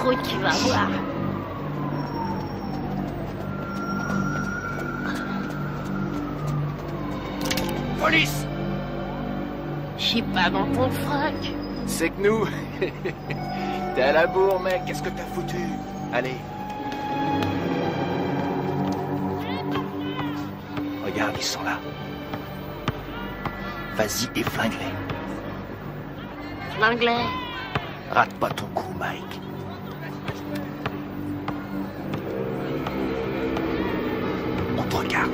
croûte, tu vas voir. Police! Je suis pas dans ton froc. C'est que nous... T'es à la bourre, mec, qu'est-ce que t'as foutu? Allez. Regarde, ils sont là. Vas-y et flingue-les. L'anglais. Rate pas ton coup, Mike. On te regarde.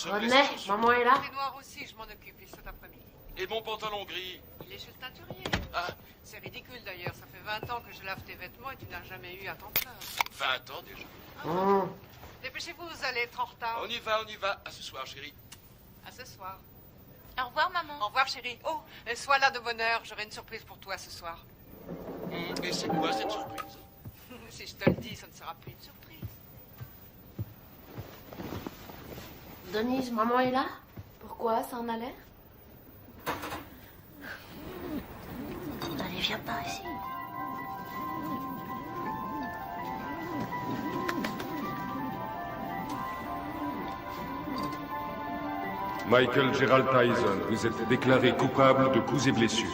Rodney, maman est là. Les noirs aussi, je m'en occupe, ils cet après-midi. Et mon pantalon gris? Il est chez le teinturier. Ah, C'est ridicule d'ailleurs, ça fait 20 ans que je lave tes vêtements et tu n'as jamais eu à t'en plaindre. 20 ans déjà. Dépêchez-vous, vous allez être en retard. On y va, on y va. À ce soir, chérie. À ce soir. Au revoir, maman. Au revoir, chérie. Oh, sois là de bonne heure, j'aurai une surprise pour toi ce soir. Et c'est quoi cette surprise? Si je te le dis, ça ne sera plus une surprise. Denise, maman est là. Pourquoi? Ça en a l'air? Allez, viens par ici. Michael Gerald Tyson, vous êtes déclaré coupable de coups et blessures.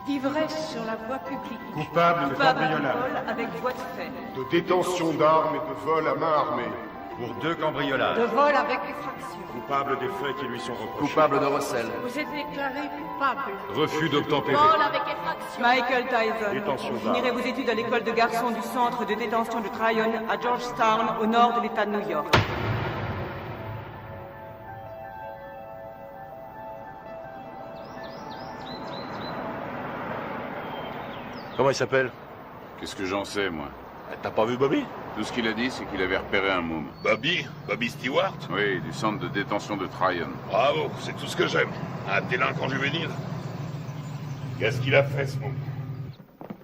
D'ivresse sur la voie publique. Coupable de Coupable de cambriolage, vol avec voie de fait. de détention d'armes et de vol à main armée. Pour 2 cambriolages. De vol avec effraction. Coupable des faits qui lui sont reprochés. Coupable de recel. Vous êtes déclaré coupable. Refus d'obtempérer. Vol avec effraction. Michael Tyson. Détention Vous finirez vos études à l'école de garçons du centre de détention de Tryon à Georgetown, au nord de l'État de New York. Comment il s'appelle? Qu'est-ce que j'en sais, moi? T'as pas vu Bobby? Tout ce qu'il a dit, c'est qu'il avait repéré un môme. Bobby Stewart? Oui, du centre de détention de Tryon. Bravo, c'est tout ce que j'aime. Un délinquant juvénile. Qu'est-ce qu'il a fait, ce môme?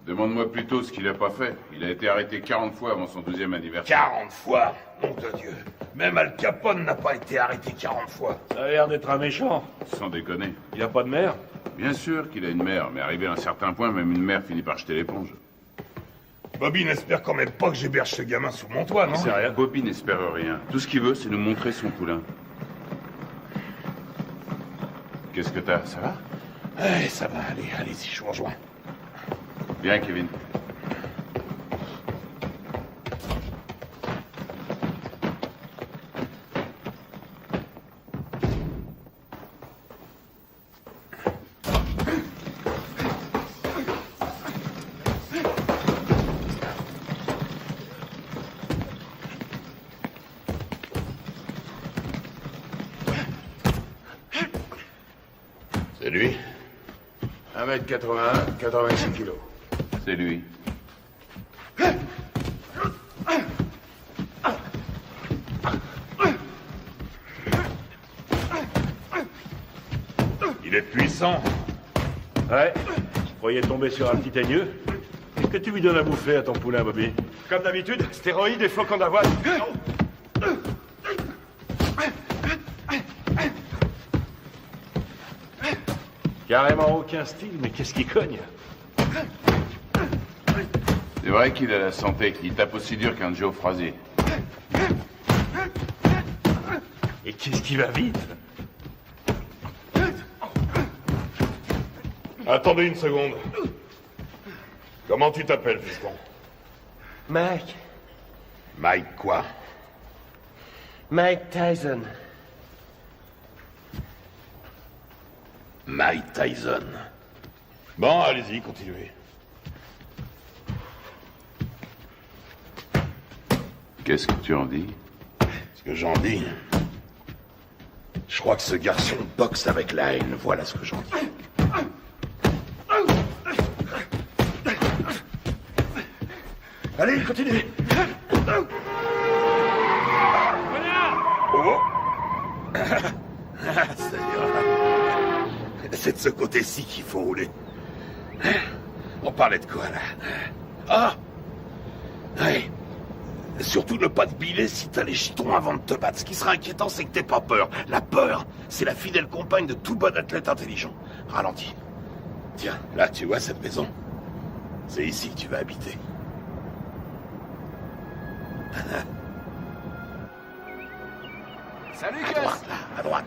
Demande-moi plutôt ce qu'il a pas fait. Il a été arrêté 40 fois avant son 12e anniversaire. 40 fois? Nom de Dieu. Même Al Capone n'a pas été arrêté 40 fois. Ça a l'air d'être un méchant. Sans déconner. Il a pas de mère? Bien sûr qu'il a une mère, mais arrivé à un certain point, même une mère finit par jeter l'éponge. Bobby n'espère quand même pas que j'héberge ce gamin sous mon toit, non? C'est rien. Bobby n'espère rien. Tout ce qu'il veut, c'est nous montrer son poulain. Qu'est-ce que t'as? Ça va? Ça va, allez-y, je vous rejoins. Bien, Kevin. C'est lui? 1m81, 86 kilos. C'est lui. Il est puissant. Ouais. Je croyais tomber sur un petit teigneux. Qu'est-ce que tu lui donnes à bouffer à ton poulain, Bobby? Comme d'habitude, stéroïdes et flocons d'avoine. Carrément aucun style, mais qu'est-ce qui cogne? C'est vrai qu'il a la santé. Il tape aussi dur qu'un Joe Frazier. Et qu'est-ce qui va vite? Attendez une seconde. Comment tu t'appelles, fiston? Mike. Mike quoi? Mike Tyson. Mike Tyson. Bon, allez-y, continuez. Qu'est-ce que tu en dis? Ce que j'en dis... Je crois que ce garçon boxe avec la haine, voilà ce que j'en dis. Allez, continuez. Oh. C'est de ce côté-ci qu'il faut rouler. On parlait de quoi, là? Ah! Ouais. Surtout ne pas te biler si t'as les jetons avant de te battre. Ce qui sera inquiétant, c'est que t'aies pas peur. La peur, c'est la fidèle compagne de tout bon athlète intelligent. Ralentis. Tiens, là, tu vois cette maison? C'est ici que tu vas habiter. Salut, À Gus. droite, là, à droite.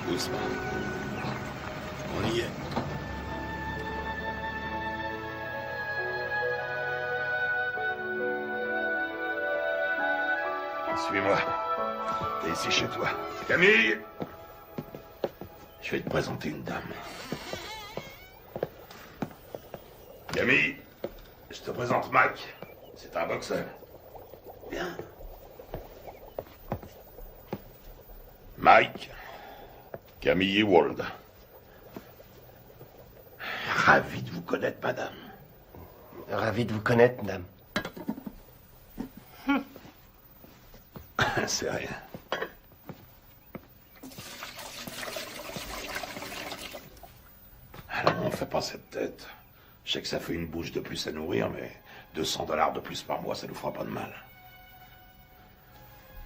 Doucement. On y est. Suis-moi. T'es ici chez toi. Camille! Je vais te présenter une dame. Camille, je te présente Mike. C'est un boxeur. Bien. Mike, Camille Ewald. Ravi de vous connaître, madame. Ravi de vous connaître, madame. C'est rien. Alors, on fait pas cette tête. Je sais que ça fait une bouche de plus à nourrir, mais $200 de plus par mois, ça nous fera pas de mal.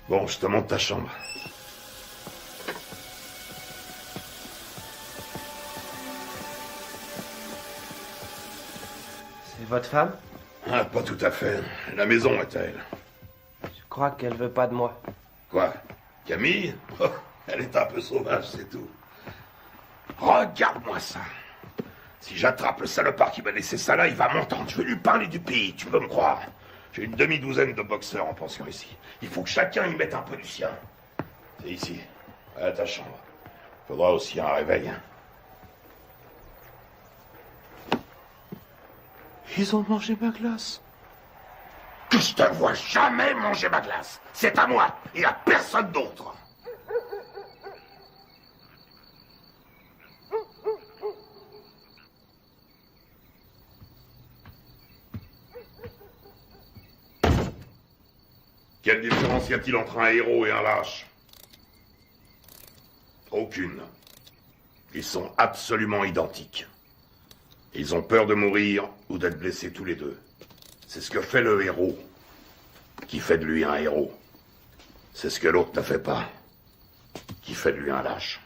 Bon, je te montre ta chambre. C'est votre femme? Ah, pas tout à fait. La maison est à elle. Je crois qu'elle veut pas de moi. Quoi? Camille? Oh, elle est un peu sauvage, c'est tout. Regarde-moi ça. Si j'attrape le salopard qui m'a laissé ça là, il va m'entendre. Je vais lui parler du pays, tu peux me croire. J'ai une demi-douzaine de boxeurs en pension ici. Il faut que chacun y mette un peu du sien. C'est ici, à ta chambre. Faudra aussi un réveil. Ils ont mangé ma glace. Que je te vois jamais manger ma glace. C'est à moi et à personne d'autre. Quelle différence y a-t-il entre un héros et un lâche? Aucune. Ils sont absolument identiques. Ils ont peur de mourir ou d'être blessés tous les deux. C'est ce que fait le héros, qui fait de lui un héros. C'est ce que l'autre ne fait pas, qui fait de lui un lâche.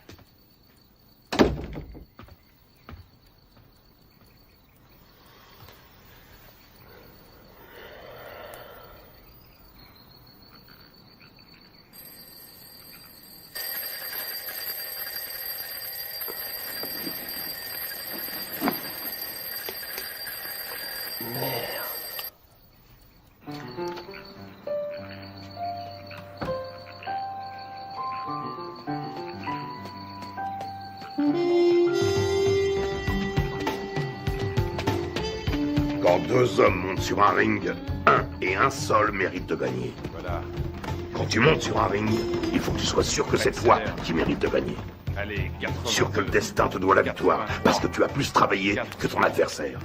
Quand deux hommes montent sur un ring, un et un seul mérite de gagner. Voilà. Quand tu montes sur un ring, il faut que tu sois sûr que c'est toi qui mérites de gagner. Allez, 82. Sûr que le destin te doit la victoire, parce que tu as plus travaillé que ton adversaire.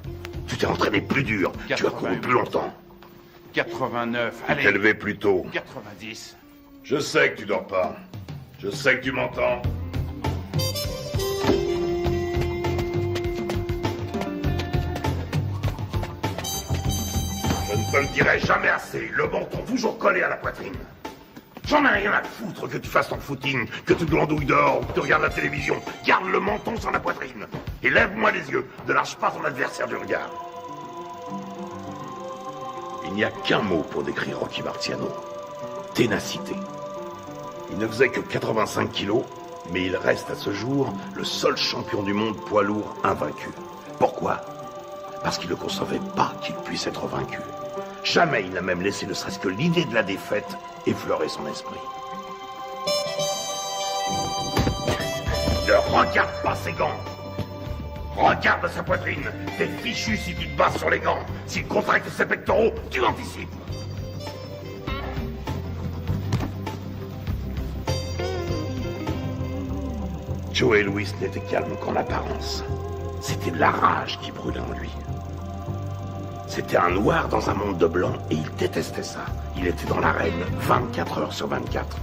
Tu t'es entraîné plus dur, tu as couru plus longtemps. 89. Tu t'es levé plus tôt. 90. Je sais que tu dors pas. Je sais que tu m'entends. Je ne te le dirai jamais assez. Le menton toujours collé à la poitrine. J'en ai rien à foutre que tu fasses ton footing, que tu glandouilles dehors ou que tu regardes la télévision. Garde le menton sur la poitrine. Et lève-moi les yeux. Ne lâche pas ton adversaire du regard. Il n'y a qu'un mot pour décrire Rocky Marciano. Ténacité. Il ne faisait que 85 kilos, mais il reste à ce jour le seul champion du monde poids lourd invaincu. Pourquoi? Parce qu'il ne concevait pas qu'il puisse être vaincu. Jamais il n'a même laissé ne serait-ce que l'idée de la défaite effleurer son esprit. Ne regarde pas ses gants. Regarde sa poitrine. T'es fichu si tu te bases sur les gants. S'il contracte ses pectoraux, tu anticipes. Joey Louis n'était calme qu'en apparence. C'était de la rage qui brûlait en lui. C'était un noir dans un monde de blanc et il détestait ça. Il était dans l'arène 24 heures sur 24.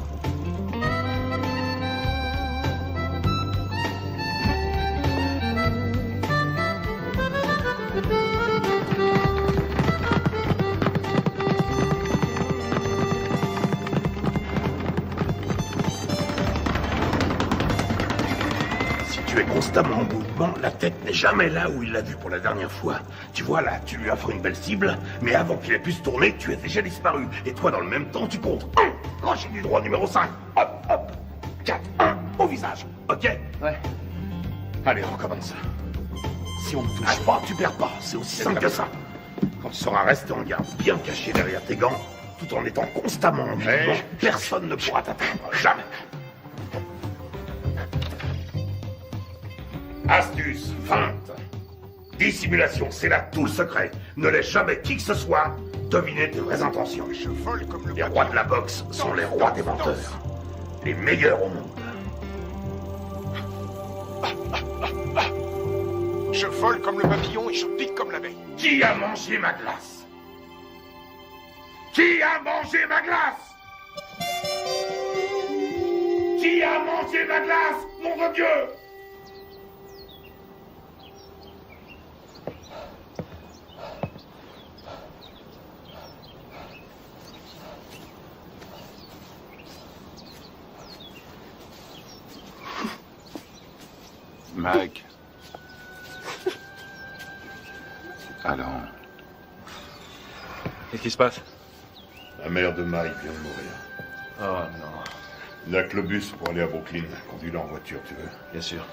Constamment en mouvement, la tête n'est jamais là où il l'a vue pour la dernière fois. Tu vois là, tu lui offres une belle cible, mais avant qu'il ait pu se tourner, tu es déjà disparu. Et toi, dans le même temps, tu comptes 1, crochet du droit numéro 5, hop, hop, 4, 1, au visage, ok? Ouais. Allez, recommence. Si on ne touche pas, tu perds pas, c'est aussi simple que ça. Quand tu seras resté en garde, bien caché derrière tes gants, tout en étant constamment en mouvement, personne ne pourra t'atteindre, jamais. Astuce, feinte, dissimulation, c'est là tout le secret. Ne laisse jamais qui que ce soit deviner tes vraies intentions. Les rois de la boxe sont les rois des menteurs. Les meilleurs au monde. Je vole comme le papillon et je pique comme l'abeille. Qui a mangé ma glace? Qui a mangé ma glace? Qui a mangé ma glace? Nom de Dieu! Mike. Alors. Qu'est-ce qui se passe? La mère de Mike vient de mourir. Oh non. Il n'y a que le bus pour aller à Brooklyn. Conduis-le en voiture, tu veux? Bien sûr.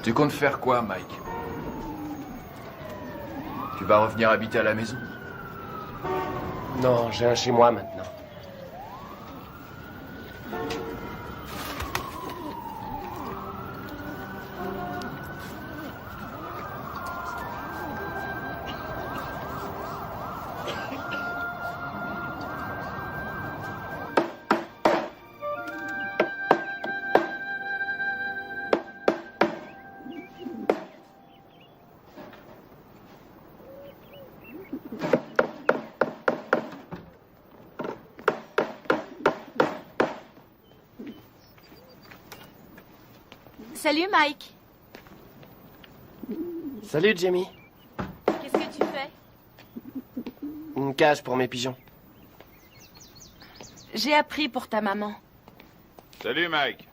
Tu comptes faire quoi, Mike? Tu vas revenir habiter à la maison? Non, j'ai un chez moi maintenant. Salut Mike. Salut Jamie. Qu'est-ce que tu fais? Une cage pour mes pigeons. J'ai appris pour ta maman. Salut Mike.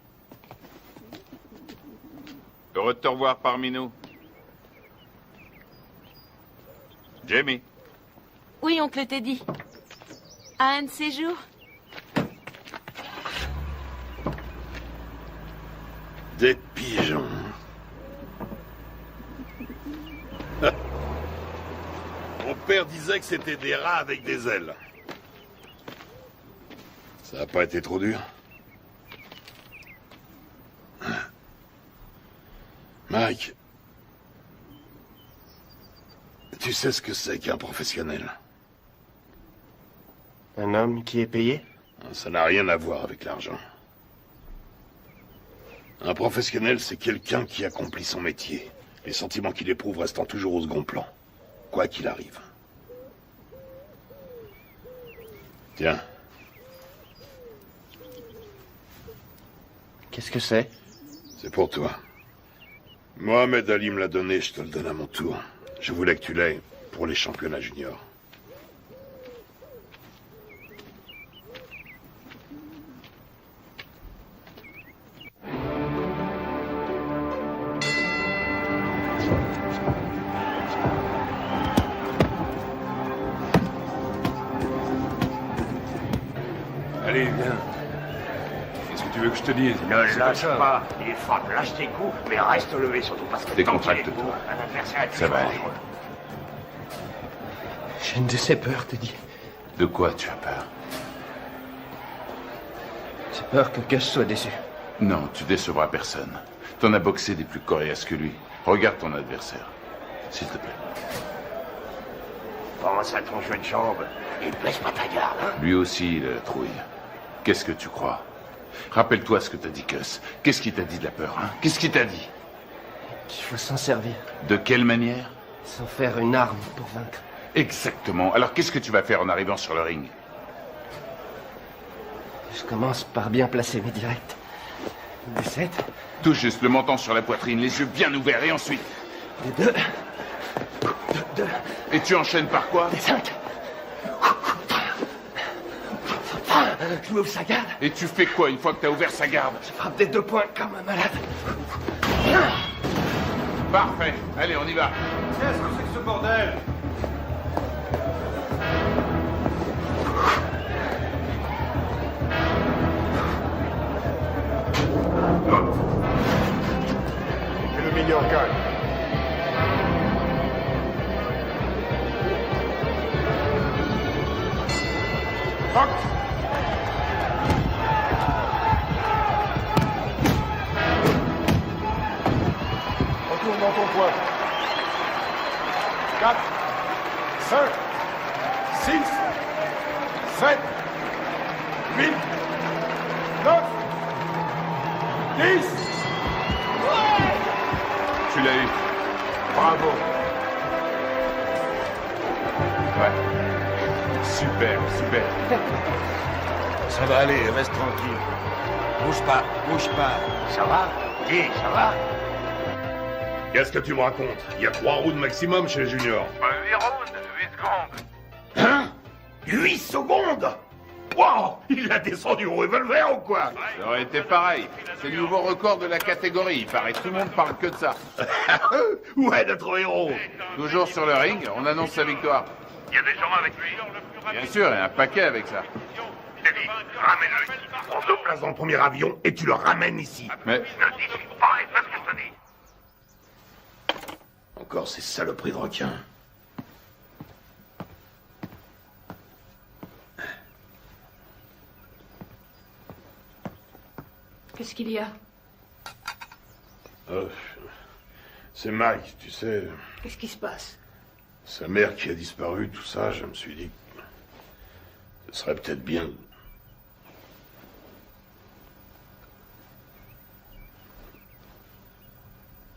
Heureux de te revoir parmi nous. Jamie. Oui, oncle Teddy. À un de ces jours? Des pigeons. Mon père disait que c'était des rats avec des ailes. Ça a pas été trop dur? Mike, tu sais ce que c'est qu'un professionnel? Un homme qui est payé? Ça n'a rien à voir avec l'argent. Un professionnel, c'est quelqu'un qui accomplit son métier. Les sentiments qu'il éprouve restant toujours au second plan, quoi qu'il arrive. Tiens. Qu'est-ce que c'est? C'est pour toi. Mohamed Ali me l'a donné, je te le donne à mon tour. Je voulais que tu l'aies pour les championnats juniors. Allez, viens. Qu'est-ce que tu veux que je te dise? Ne lâche pas. Il frappe, lâche tes coups, mais reste levé, surtout parce que Décontracte-toi. un adversaire est Ça va plus aller. dangereux. J'ai une de ces peurs, Teddy. De quoi tu as peur? J'ai peur que Gus soit déçu. Non, tu décevras personne. T'en as boxé des plus coriaces que lui. Regarde ton adversaire. S'il te plaît. Pense à ton jeu de jambes et baisse pas ta garde. Hein? Lui aussi, il a la trouille. Qu'est-ce que tu crois? Rappelle-toi ce que t'a dit Gus. Qu'est-ce qu'il t'a dit de la peur, hein? Qu'est-ce qu'il t'a dit? Qu'il faut s'en servir. De quelle manière? Sans faire une arme pour vaincre. Exactement. Alors qu'est-ce que tu vas faire en arrivant sur le ring? Je commence par bien placer mes directs. Des 7. Tout juste le menton sur la poitrine, les yeux bien ouverts, et ensuite? Des 2. Deux. Et tu enchaînes par quoi? Des 5. Je m'ouvre sa garde. Et tu fais quoi une fois que t'as ouvert sa garde? Je frappe des 2 points comme un malade. Parfait. Allez, on y va. Qu'est-ce que c'est que ce bordel? Et le meilleur gagne. Fuck! Retourne dans ton coin. 4, 5, 6, 7, 8, 9, 10. Tu l'as eu. Bravo. Ouais. Super, super. Ça va aller, reste tranquille. Bouge pas, bouge pas. Ça va? Dis, ça va? Qu'est-ce que tu me racontes? Il y a 3 rounds maximum chez les juniors. 8 rounds, 8 secondes. Hein? 8 secondes? Wow! Il a descendu au revolver ou quoi? Ça aurait été pareil. C'est le nouveau record de la catégorie. Il paraît tout le monde parle que de ça. Où est notre héros? Toujours sur le ring, on annonce sa victoire. Il y a des gens avec lui. Bien sûr, il y a un paquet avec ça. Teddy, ramène-le ici. Prends 2 places dans le premier avion et tu le ramènes ici. Mais Ne discute pas et fais ce que je te dis. Encore ces saloperies de requins. Qu'est-ce qu'il y a? C'est Mike, tu sais. Qu'est-ce qui se passe? Sa mère qui a disparu, tout ça, je me suis dit que ce serait peut-être bien.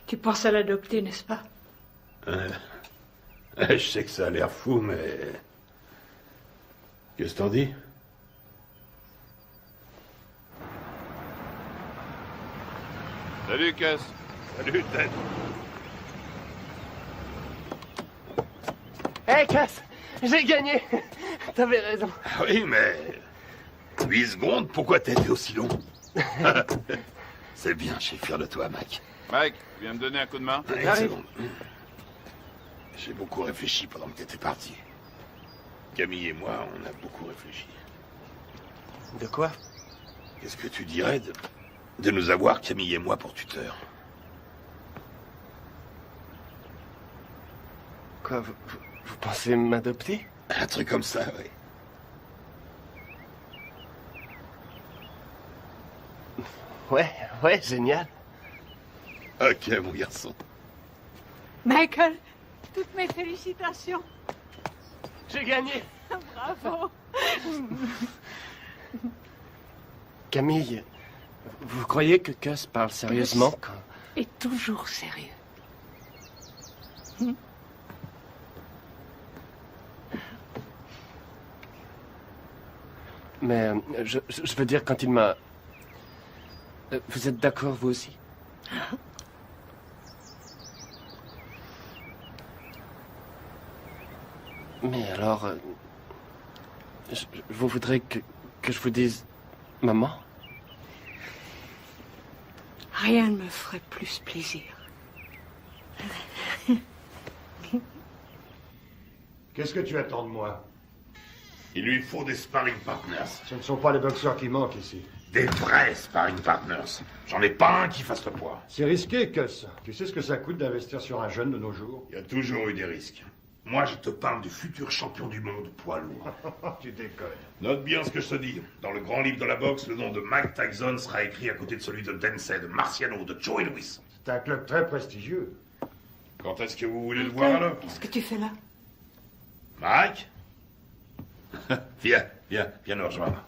Tu penses à l'adopter, n'est-ce pas? Je sais que ça a l'air fou, mais... Qu'est-ce que t'en dis? salut, Gus. Salut, Ted. Hé, Cass! J'ai gagné! T'avais raison. Ah oui, mais... 8 secondes, pourquoi t'as été aussi long? C'est bien, je suis fier de toi, Mike. Mike, tu viens me donner un coup de main? Une seconde. J'ai beaucoup réfléchi pendant que t'étais parti. Camille et moi, on a beaucoup réfléchi. De quoi? Qu'est-ce que tu dirais de nous avoir, Camille et moi, pour tuteurs? Quoi, vous pensez m'adopter? Un truc comme ça, oui. Ouais, génial. Ok, mon garçon. Michael, toutes mes félicitations. J'ai gagné. Bravo. Camille, vous croyez que Cuss parle sérieusement quand... Est toujours sérieux. Mais je veux dire, quand il m'a... Vous êtes d'accord, vous aussi? Mais alors... vous voudrez que je vous dise... Maman? Rien ne me ferait plus plaisir. Qu'est-ce que tu attends de moi? Il lui faut des sparring partners. Ce ne sont pas les boxeurs qui manquent ici. Des vrais sparring partners. J'en ai pas un qui fasse le poids. C'est risqué, Cuss. Tu sais ce que ça coûte d'investir sur un jeune de nos jours? Il y a toujours eu des risques. Moi, je te parle du futur champion du monde poids lourd. Tu déconnes. Note bien ce que je te dis. Dans le grand livre de la boxe, le nom de Mike Tyson sera écrit à côté de celui de Dempsey, de Marciano, de Joe Louis. C'est un club très prestigieux. Quand est-ce que vous voulez le voir alors? Qu'est-ce que tu fais là? Mike? Viens nous rejoindre.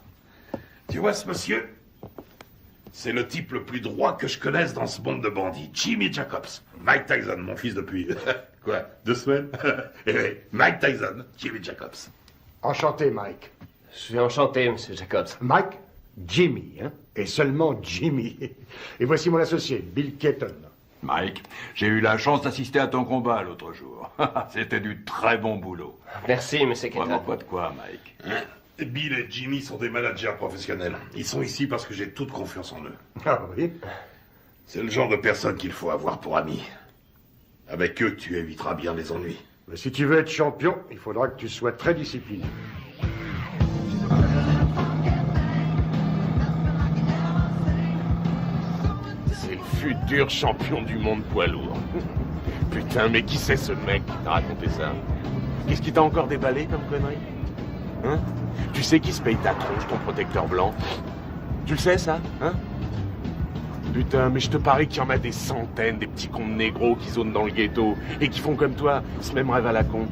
Tu vois ce monsieur? C'est le type le plus droit que je connaisse dans ce monde de bandits. Jimmy Jacobs. Mike Tyson, mon fils depuis... quoi, 2 semaines? Eh oui, Mike Tyson, Jimmy Jacobs. Enchanté, Mike. Je suis enchanté, Monsieur Jacobs. Mike, Jimmy, hein? Et seulement Jimmy. Et voici mon associé, Bill Keaton. Mike, j'ai eu la chance d'assister à ton combat l'autre jour. C'était du très bon boulot. Merci, Monsieur Keaton. Vraiment pas de quoi, Mike. Hein? Bill et Jimmy sont des managers professionnels. Ils sont ici parce que j'ai toute confiance en eux. Ah oui? C'est le genre de personne qu'il faut avoir pour amis. Avec eux, tu éviteras bien les ennuis. Mais si tu veux être champion, il faudra que tu sois très discipliné. C'est le futur champion du monde poids lourd. Putain, mais qui c'est ce mec qui t'a raconté ça? Qu'est-ce qui t'a encore déballé comme connerie? Hein? Tu sais qui se paye ta tronche, ton protecteur blanc? Tu le sais, ça? Hein? Putain, mais je te parie qu'il y en a des centaines, des petits cons de négros qui zonent dans le ghetto et qui font comme toi, ce même rêve à la con.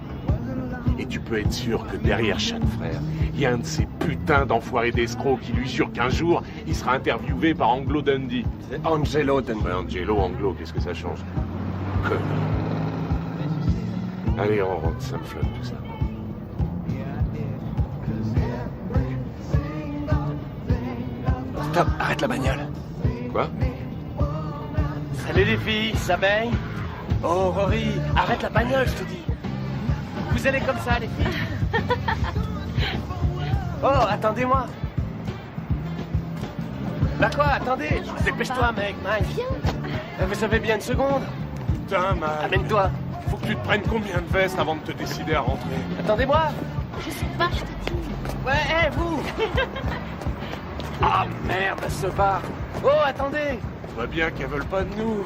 Et tu peux être sûr que derrière chaque frère, il y a un de ces putains d'enfoirés d'escrocs qui lui jure qu'un jour, il sera interviewé par Anglo Dundee. C'est Angelo Dundee. Ouais, Angelo, Anglo, qu'est-ce que ça change? Connard. Allez, on rentre, ça me flotte tout ça. Stop, arrête la bagnole. Quoi? Salut les filles, ça baigne? Oh, Rory, arrête la bagnole, je te dis. Vous allez comme ça, les filles? Oh, attendez-moi. Bah quoi, attendez, dépêche-toi, mec, Mike. Viens. Vous avez bien une seconde? Putain, Mike. Amène-toi. Faut que tu te prennes combien de vestes avant de te décider à rentrer? Attendez-moi. Je sais pas, je te dis. Ouais, hé, vous. Ah, merde, ce bar. Oh, attendez. On voit bien qu'elles veulent pas de nous.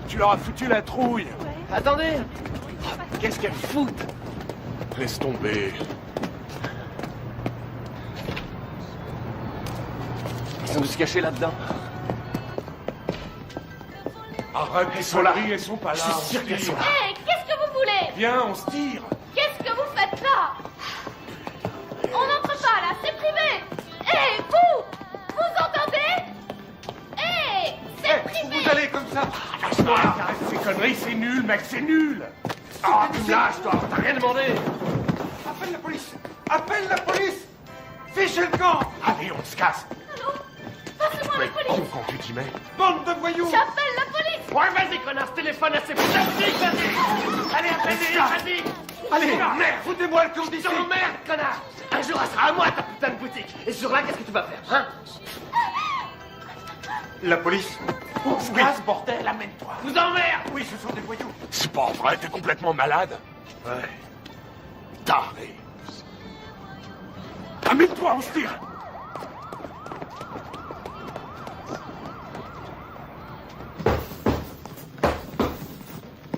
Tu leur as foutu la trouille. Attendez. Qu'est-ce qu'elles foutent? Laisse tomber. Ils sont tous cachés là-dedans. Arrête, elles sont là. Elles sont pas là. Je suis sûr qu'elles sont là. Hé, qu'est-ce que vous voulez? Viens, on se tire. Qu'est-ce que vous faites là? On n'entre pas là, c'est privé. Hé, vous! Vous entendez? Hé, c'est privé. Vous allez comme ça. Lâche-toi. Arrête ces conneries, c'est nul, mec, c'est nul. Ah, tu me lâches, toi. T'as rien demandé. Appelle la police. Appelle la police. Fichez le camp. Allez, on se casse. Allô? Passez-moi la police. Quand tu t'y mets. Bande de voyous. J'appelle la police. Ouais, vas-y, connasse, téléphone à ces putains de flics, vas-y. Allez, appelle-les, vas-y. Allez, merde, foutez-moi le camp d'ici. Je t'emmerde, connard. Un jour, elle sera à moi, ta putain de boutique. Et ce jour-là, qu'est-ce que tu vas faire, hein? La police. On se casse, bordel, amène-toi. Vous emmerde. Oui, ce sont des voyous. C'est pas vrai, t'es complètement malade. Ouais. Taré. Amène-toi, on se tire.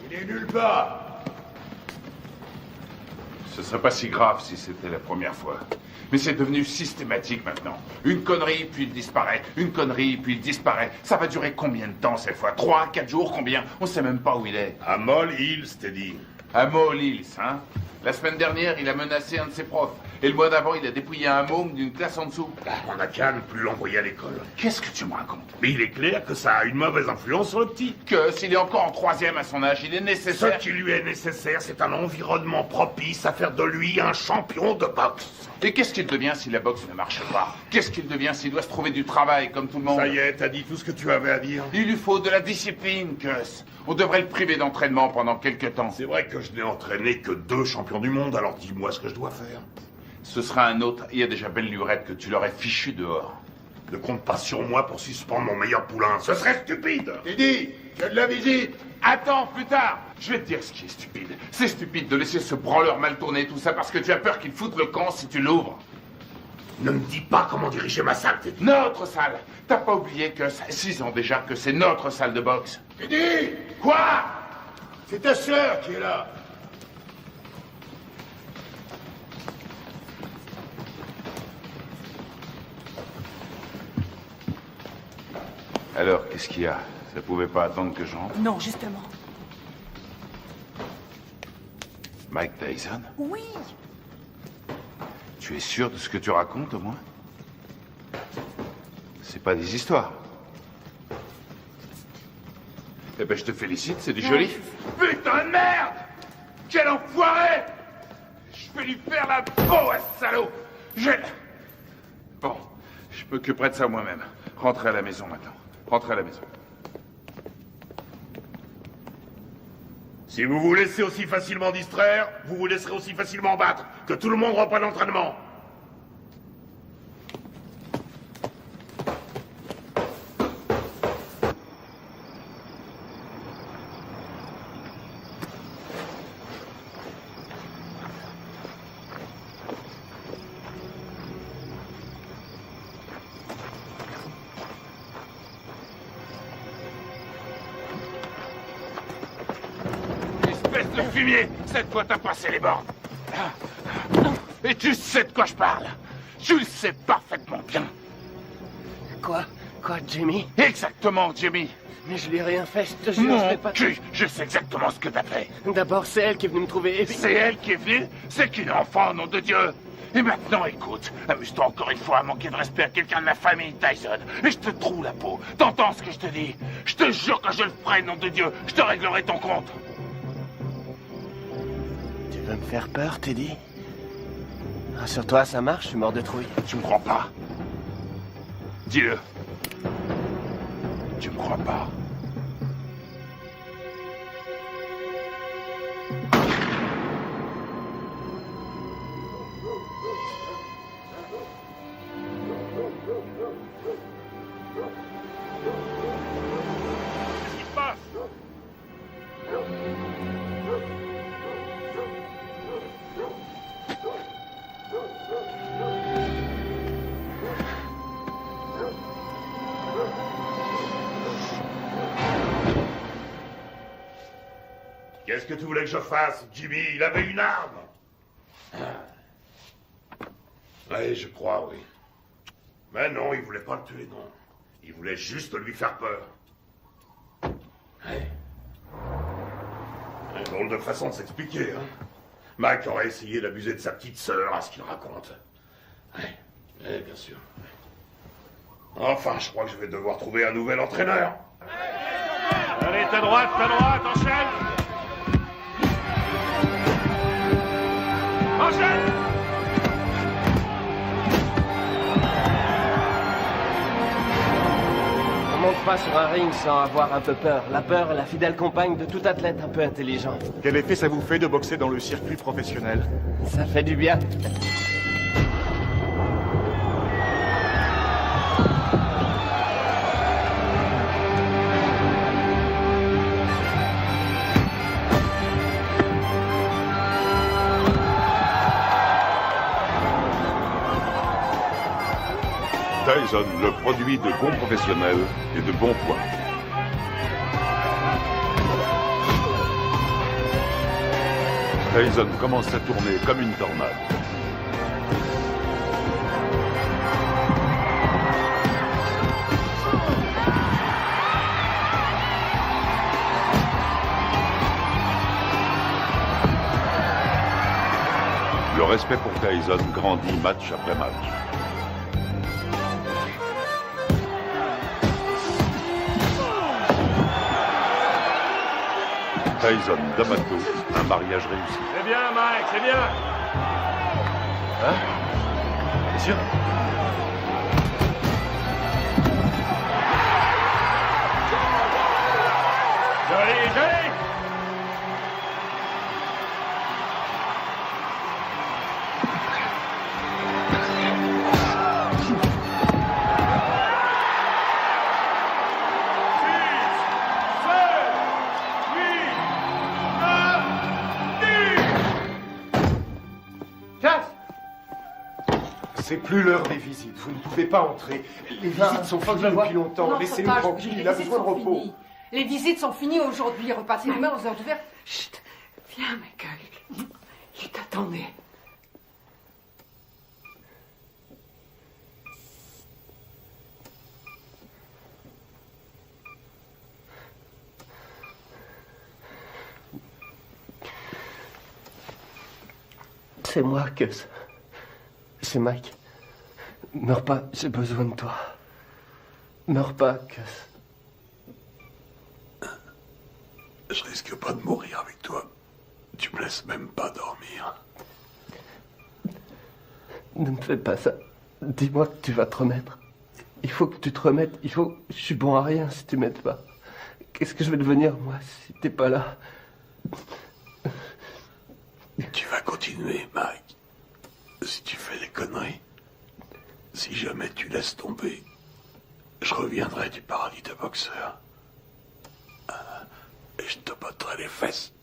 Il est nulle part. Ce serait pas si grave si c'était la première fois. Mais c'est devenu systématique maintenant. Une connerie, puis il disparaît. Une connerie, puis il disparaît. Ça va durer combien de temps cette fois? 3, 4 jours, combien? On sait même pas où il est. À Moll Hills, t'es dit. À Moll Hills, hein? La semaine dernière, il a menacé un de ses profs. Et le mois d'avant, il a dépouillé un môme d'une classe en dessous. On n'a qu'à ne plus l'envoyer à l'école. Qu'est-ce que tu me racontes? Mais il est clair que ça a une mauvaise influence sur le petit. Que s'il est encore en 3e à son âge, il est nécessaire... Ce qui lui est nécessaire, c'est un environnement propice à faire de lui un champion de boxe. Et qu'est-ce qu'il devient si la boxe ne marche pas? Qu'est-ce qu'il devient s'il doit se trouver du travail comme tout le monde? Ça y est, t'as dit tout ce que tu avais à dire. Il lui faut de la discipline, Gus. On devrait le priver d'entraînement pendant quelques temps. C'est vrai que je n'ai entraîné que 2 champions du monde, alors dis-moi ce que je dois faire. Ce sera un autre. Il y a déjà belle lurette que tu l'aurais fichu dehors. Ne compte pas sur moi pour suspendre mon meilleur poulain. Ce serait stupide. Teddy, tu as de la visite. Attends, plus tard. Je vais te dire ce qui est stupide. C'est stupide de laisser ce branleur mal tourner tout ça parce que tu as peur qu'il foute le camp si tu l'ouvres. Ne me dis pas comment diriger ma salle, Teddy. Notre salle. T'as pas oublié que ça fait 6 ans déjà que c'est notre salle de boxe. Teddy! Quoi? C'est ta sœur qui est là. Alors, qu'est-ce qu'il y a? Ça pouvait pas attendre que j'entre? Non, justement. Mike Tyson? Oui. Tu es sûr de ce que tu racontes, au moins? C'est pas des histoires. Eh ben, je te félicite, c'est du joli. Putain de merde! Quel enfoiré! Je vais lui faire la peau à ce salaud! Bon, je m'occuperai de ça moi-même. Rentrez à la maison maintenant. Rentrez à la maison. Si vous vous laissez aussi facilement distraire, vous vous laisserez aussi facilement battre. Que tout le monde reprenne l'entraînement. Le fumier, cette fois t'as passé les bornes. Et tu sais de quoi je parle. Tu le sais parfaitement bien. Quoi, Jimmy? Exactement, Jimmy. Mais je lui ai rien fait, je te jure, je Mon fais pas... cul, je sais exactement ce que t'as fait. D'abord, c'est elle qui est venue me trouver et puis... C'est elle qui est venue? C'est qu'une enfant, nom de Dieu. Et maintenant, écoute, amuse-toi encore une fois à manquer de respect à quelqu'un de la famille Tyson. Et je te troue la peau. T'entends ce que je te dis? Je te jure que je le ferai, nom de Dieu. Je te réglerai ton compte. Tu veux me faire peur, Teddy? Rassure-toi, ça marche, je suis mort de trouille. Tu me crois pas? Dis-le. Tu me crois pas? Qu'est-ce qui se passe? Qu'est-ce que tu voulais que je fasse, Jimmy? Il avait une arme. Oui, je crois, oui. Mais non, il voulait pas le tuer, non. Il voulait juste lui faire peur. Ouais. Un drôle de façon de s'expliquer, hein. Mike aurait essayé d'abuser de sa petite sœur, à ce qu'il raconte. Ouais, bien sûr. Enfin, je crois que je vais devoir trouver un nouvel entraîneur. Allez, ta droite, enchaîne! Enchaîne! On monte pas sur un ring sans avoir un peu peur. La peur est la fidèle compagne de tout athlète un peu intelligent. Quel effet ça vous fait de boxer dans le circuit professionnel? Ça fait du bien. Tyson, le produit de bons professionnels et de bons points. Tyson commence à tourner comme une tornade. Le respect pour Tyson grandit match après match. Tyson, D'Amato, un mariage réussi. C'est bien, Mike, c'est bien. Hein? Bien sûr. Joli, joli. C'est plus l'heure des visites. Vous ne pouvez pas entrer. Les visites sont finies depuis longtemps. Laissez-nous tranquille. Il a besoin de repos. Finies. Les visites sont finies aujourd'hui. Repassez demain aux heures d'ouverture. Chut. Viens, Michael. Il t'attendait. C'est moi, Gus. C'est Mike. Meurs pas, j'ai besoin de toi. Meurs pas, Gus. Je risque pas de mourir avec toi. Tu me laisses même pas dormir. Ne me fais pas ça. Dis-moi que tu vas te remettre. Il faut que tu te remettes. Je suis bon à rien si tu m'aides pas. Qu'est-ce que je vais devenir, moi, si t'es pas là? Tu vas continuer, Mike. Si tu fais des conneries, si jamais tu laisses tomber, je reviendrai du paradis de boxeur. Et je te botterai les fesses.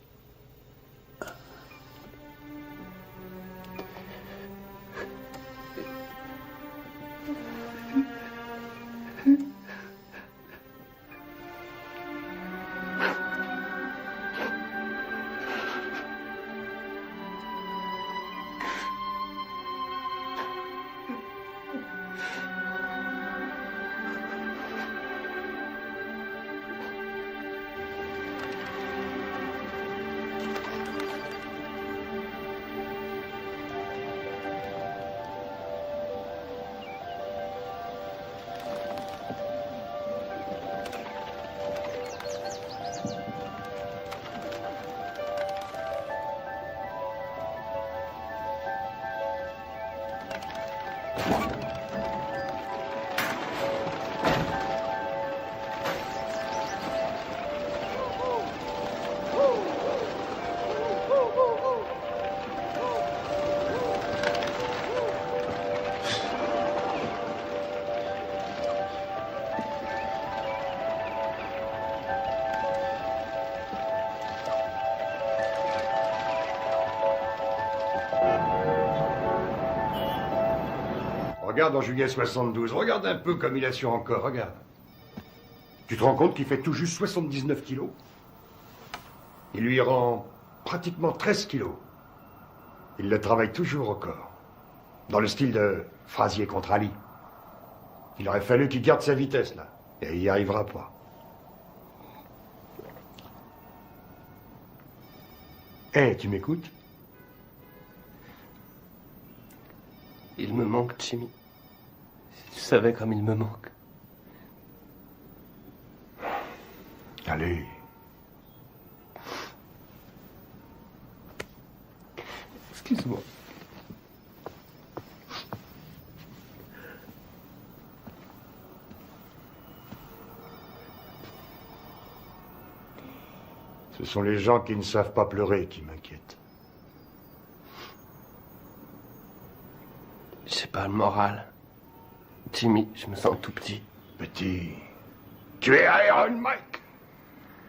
Regarde en juillet 72, regarde un peu comme il assure encore, regarde. Tu te rends compte qu'il fait tout juste 79 kilos? Il lui rend pratiquement 13 kilos. Il le travaille toujours au corps. Dans le style de Frazier contre Ali. Il aurait fallu qu'il garde sa vitesse, là. Et il n'y arrivera pas. Hé, tu m'écoutes? Il me manque, Jimmy. Si tu savais comme il me manque. Allez. Excuse-moi. Ce sont les gens qui ne savent pas pleurer qui m'inquiètent. J'ai pas le moral. Jimmy, je me sens tout petit. Petit. Tu es Iron Mike.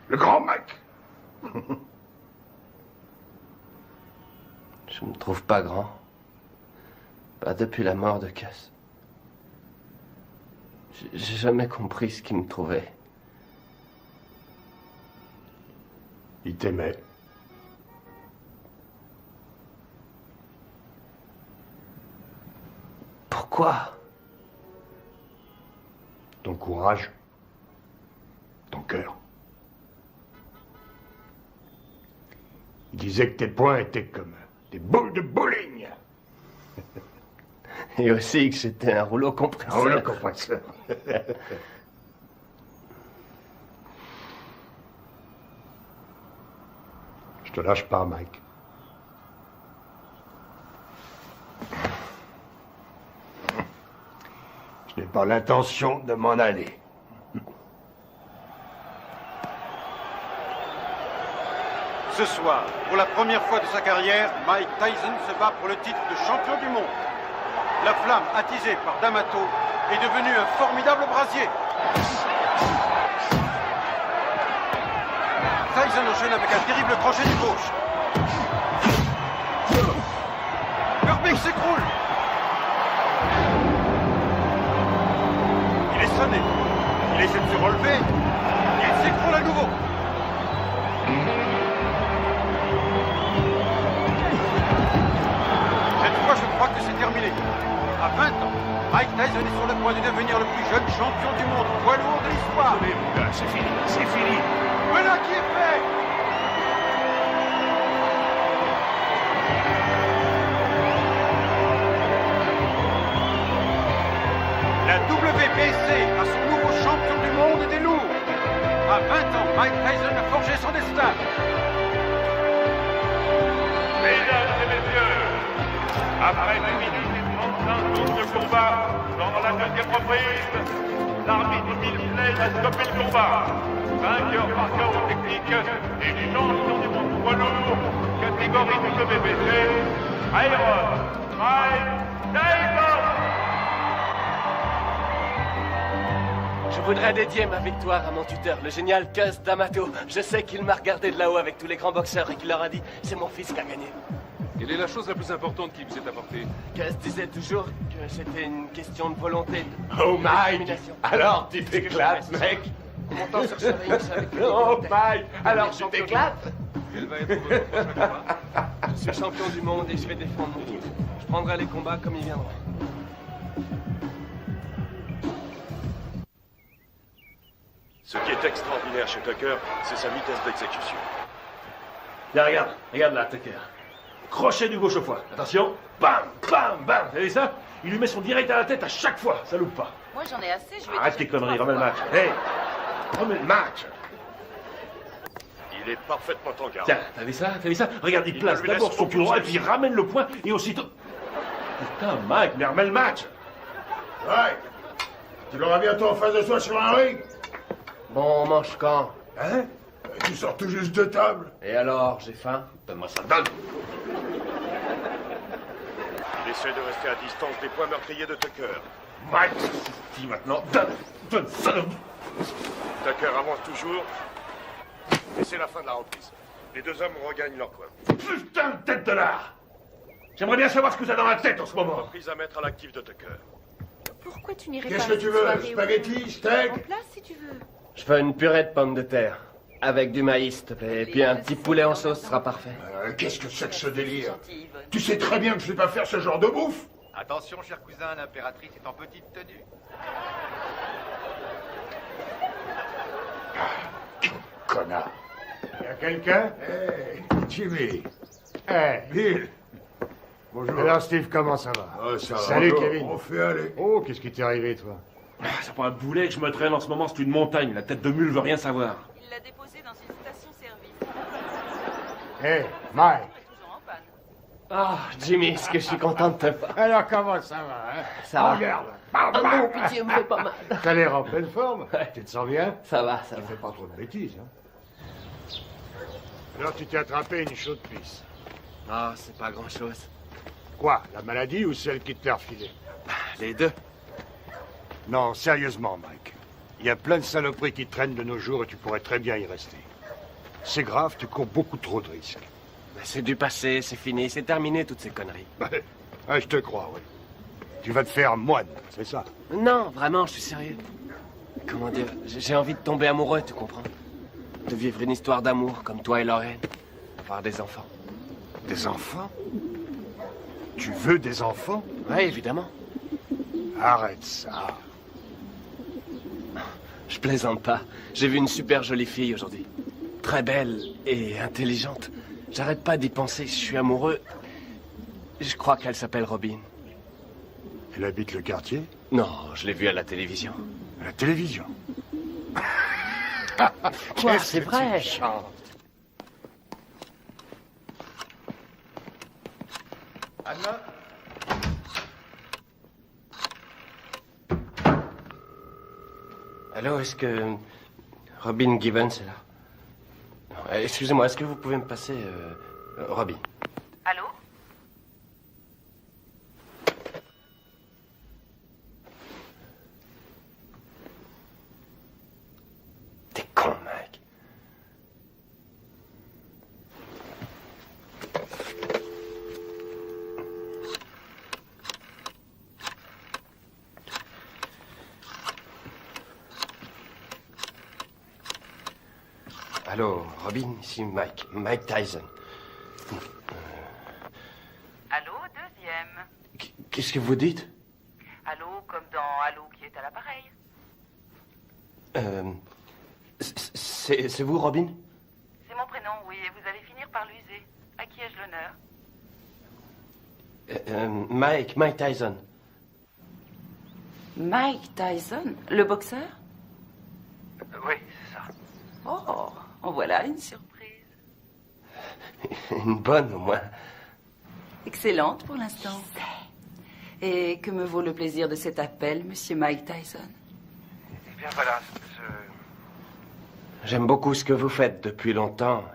Le grand Mike. Je me trouve pas grand. Pas depuis la mort de Cass. J'ai jamais compris ce qu'il me trouvait. Il t'aimait. Quoi? Ton courage. Ton cœur. Il disait que tes poings étaient comme des boules de bowling. Et aussi que j'étais un rouleau compresseur. Un rouleau compresseur. Je te lâche pas, Mike. Je n'ai pas l'intention de m'en aller. Ce soir, pour la première fois de sa carrière, Mike Tyson se bat pour le titre de champion du monde. La flamme attisée par D'Amato est devenue un formidable brasier. Tyson enchaîne avec un terrible crochet du gauche. Herbig s'écroule. Il est sonné. Il essaie de se relever. Il s'écroule à nouveau. Cette fois, je crois que c'est terminé. À 20 ans, Mike Tyson est sur le point de devenir le plus jeune champion du monde poids lourd de l'histoire. Mais mon gars, c'est fini, c'est fini. Voilà qui est fait. La WBC a son nouveau champion du monde des lourds. À 20 ans, Mike Tyson a forgé son destin. Mesdames et messieurs, après 2 minutes et 35 secondes de combat, dans la deuxième reprise, l'arbitre Bill Flay a stoppé le combat. Vainqueur par chaos technique et champion du monde poids lourd, catégorie WBC, Iron Mike Tyson. Je voudrais dédier ma victoire à mon tuteur, le génial Cus D'Amato. Je sais qu'il m'a regardé de là-haut avec tous les grands boxeurs et qu'il leur a dit « C'est mon fils qui a gagné ». Quelle est la chose la plus importante qui vous est apportée? Cus disait toujours que c'était une question de volonté. Oh Mike, alors tu t'éclates, mec. Montant sur ce ring, je savais que... Oh Mike, alors tu t'éclates. Quel va être votre prochain combat? Je suis champion du monde et je vais défendre mon titre. Je prendrai les combats comme ils viendront. Ce qui est extraordinaire chez Tucker, c'est sa vitesse d'exécution. Là, regarde là, Tucker. Crochet du gauche au foie. Attention. Bam, bam, bam. Vous avez ça? Il lui met son direct à la tête à chaque fois. Ça loupe pas. Moi, j'en ai assez. Je vais Arrête tes conneries, remets le match. Hey, remets le match. Il est parfaitement en garde. Tiens, t'as vu ça? Regarde, il place d'abord son pied droit et puis il ramène le poing et aussitôt... Putain, Mike, mais remets le match. Mike, tu l'auras bientôt en face de toi sur un ring. Bon, on mange quand? Hein? Tu sors tout juste de table. Et alors, j'ai faim? Donne-moi ça, donne. Il essaie de rester à distance des points meurtriers de Tucker. Mike, dis maintenant, donne ça. Tucker avance toujours. Et c'est la fin de la reprise. Les deux hommes regagnent leur coin. Putain de tête de lard. J'aimerais bien savoir ce que t'as dans la tête en ce moment. Reprise à mettre à l'actif de Tucker. Pourquoi tu n'irais pas... Qu'est-ce que tu veux? Spaghetti, steak? En place, si tu veux. Je veux une purée de pommes de terre. Avec du maïs, s'il te plaît. Et puis un petit poulet en sauce sera parfait. Qu'est-ce que c'est que ce délire? Tu sais très bien que je sais pas faire ce genre de bouffe. Attention, cher cousin, l'impératrice est en petite tenue. Connard. Y'a quelqu'un? Hey, Jimmy. Hey, Bill. Bonjour. Alors, Steve, comment ça va? Ça va. Salut, Bonjour. Kevin. On fait aller. Oh, qu'est-ce qui t'est arrivé, toi? C'est pas un boulet que je me traîne en ce moment, c'est une montagne. La tête de mule veut rien savoir. Il l'a déposé dans une station-service. Hey, Mike. Ah, Jimmy, est-ce que je suis content de te voir? Alors, comment ça va, hein? Ça va. Regarde. Ah non, pitié, me fait pas mal. T'as l'air en pleine forme. Tu te sens bien? Ça va, ça Tu va. fais pas trop de bêtises, hein? Alors, tu t'es attrapé une chaude pisse. Ah, c'est pas grand-chose. Quoi? La maladie ou celle qui te l'a refilée? Les deux. Non, sérieusement, Mike. Il y a plein de saloperies qui traînent de nos jours et tu pourrais très bien y rester. C'est grave, tu cours beaucoup trop de risques. C'est du passé, c'est fini, c'est terminé toutes ces conneries. Je te crois, oui. Tu vas te faire moine, c'est ça? Non, vraiment, je suis sérieux. Comment dire, j'ai envie de tomber amoureux, tu comprends? De vivre une histoire d'amour comme toi et Lorraine. Avoir des enfants. Des enfants? Tu veux des enfants? Oui, évidemment. Arrête ça. Je plaisante pas. J'ai vu une super jolie fille aujourd'hui. Très belle et intelligente. J'arrête pas d'y penser, je suis amoureux. Je crois qu'elle s'appelle Robin. Elle habite le quartier? Non, je l'ai vue à la télévision. À la télévision? Quoi, c'est vrai? Anna? Allô, est-ce que Robin Gibbons est là? Excusez-moi, est-ce que vous pouvez me passer Robin? Allô? T'es con, mec. Allô, Robin, ici Mike Tyson. Allô, deuxième. Qu'est-ce que vous dites? Allô, comme dans Allô qui est à l'appareil. C'est vous, Robin? C'est mon prénom, oui, et vous allez finir par l'user. À qui ai-je l'honneur? Mike Tyson. Mike Tyson, le boxeur? Oui, c'est ça. Oh, en voilà une surprise. Une bonne, au moins. Excellente pour l'instant. Et que me vaut le plaisir de cet appel, monsieur Mike Tyson? Eh bien, voilà, J'aime beaucoup ce que vous faites depuis longtemps.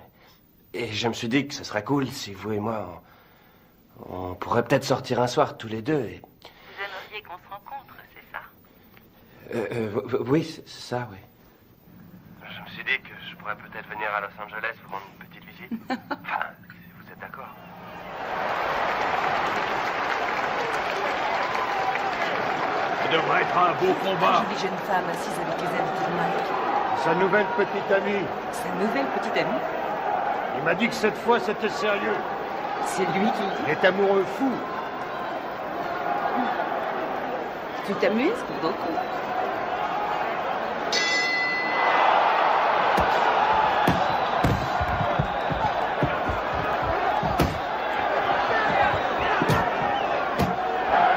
Et je me suis dit que ce serait cool si vous et moi, on pourrait peut-être sortir un soir tous les deux. Et... Vous aimeriez qu'on se rencontre, c'est ça? Oui, c'est ça, oui. Je me suis dit que je pourrais peut-être venir à Los Angeles vous rendre une petite visite. Enfin, si vous êtes d'accord. Ça devrait être un beau combat. Une jeune femme assise avec les habitudes de Mike. Sa nouvelle petite amie. Sa nouvelle petite amie? Il m'a dit que cette fois c'était sérieux. C'est lui qui le dit? Il est amoureux fou. Tu t'amuses beaucoup.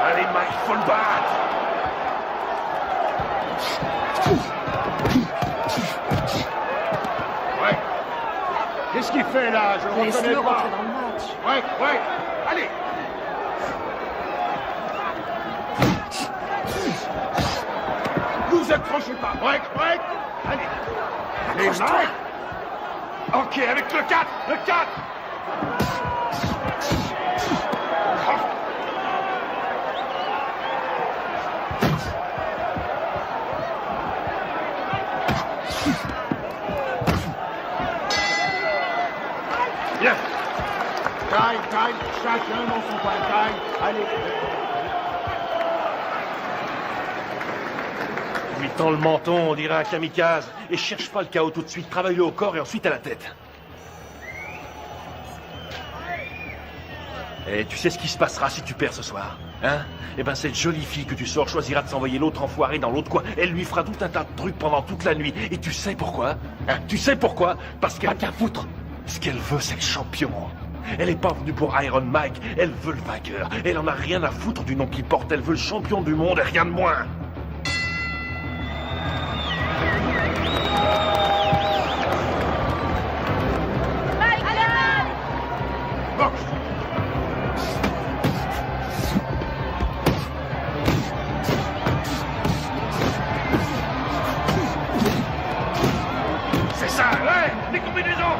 Allez, Mike, faut le battre. Ouais. Qu'est-ce qu'il fait là? Je le reconnais Laisse-le pas. rentrer dans le match. Ouais. Allez. Vous accrochez pas. Ouais. Allez. Allez, Accroche-toi. Mike. Ok, avec le 4. Le 4. Bien. Taille. Chacun dans son coin. Taille. Allez. Lui tend le menton, on dirait un kamikaze. Et cherche pas le chaos tout de suite. Travaille-le au corps et ensuite à la tête. Et tu sais ce qui se passera si tu perds ce soir, hein? Eh ben cette jolie fille que tu sors choisira de s'envoyer l'autre enfoiré dans l'autre coin. Elle lui fera tout un tas de trucs pendant toute la nuit. Et tu sais pourquoi? Hein? Tu sais pourquoi? Parce qu'elle... Pas qu'à foutre. Ce qu'elle veut, c'est le champion. Elle est pas venue pour Iron Mike. Elle veut le vainqueur. Elle en a rien à foutre du nom qu'il porte. Elle veut le champion du monde et rien de moins. C'est ça, ouais, les combinaisons.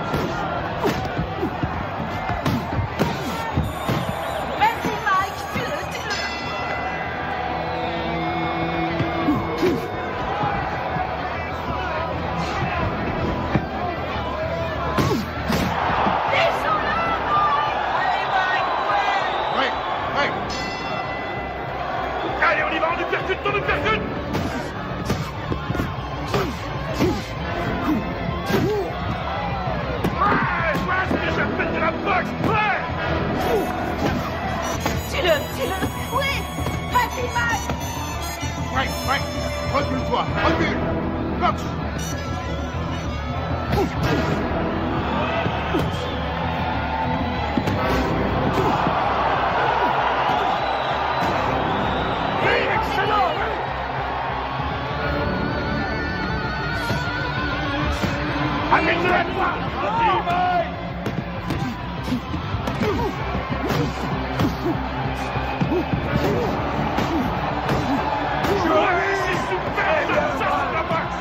Vas-y, Mike, tue-le. Ouais. Allez, on y va, on nous percute. Ouais, c'est que j'appelle de la boxe, ouais. Tue-le. Oui, vas-y, Mike. Ouais. Recule-toi, recule. Boxe. Excellent! Amène-le à toi! C'est super! Ça, la boxe!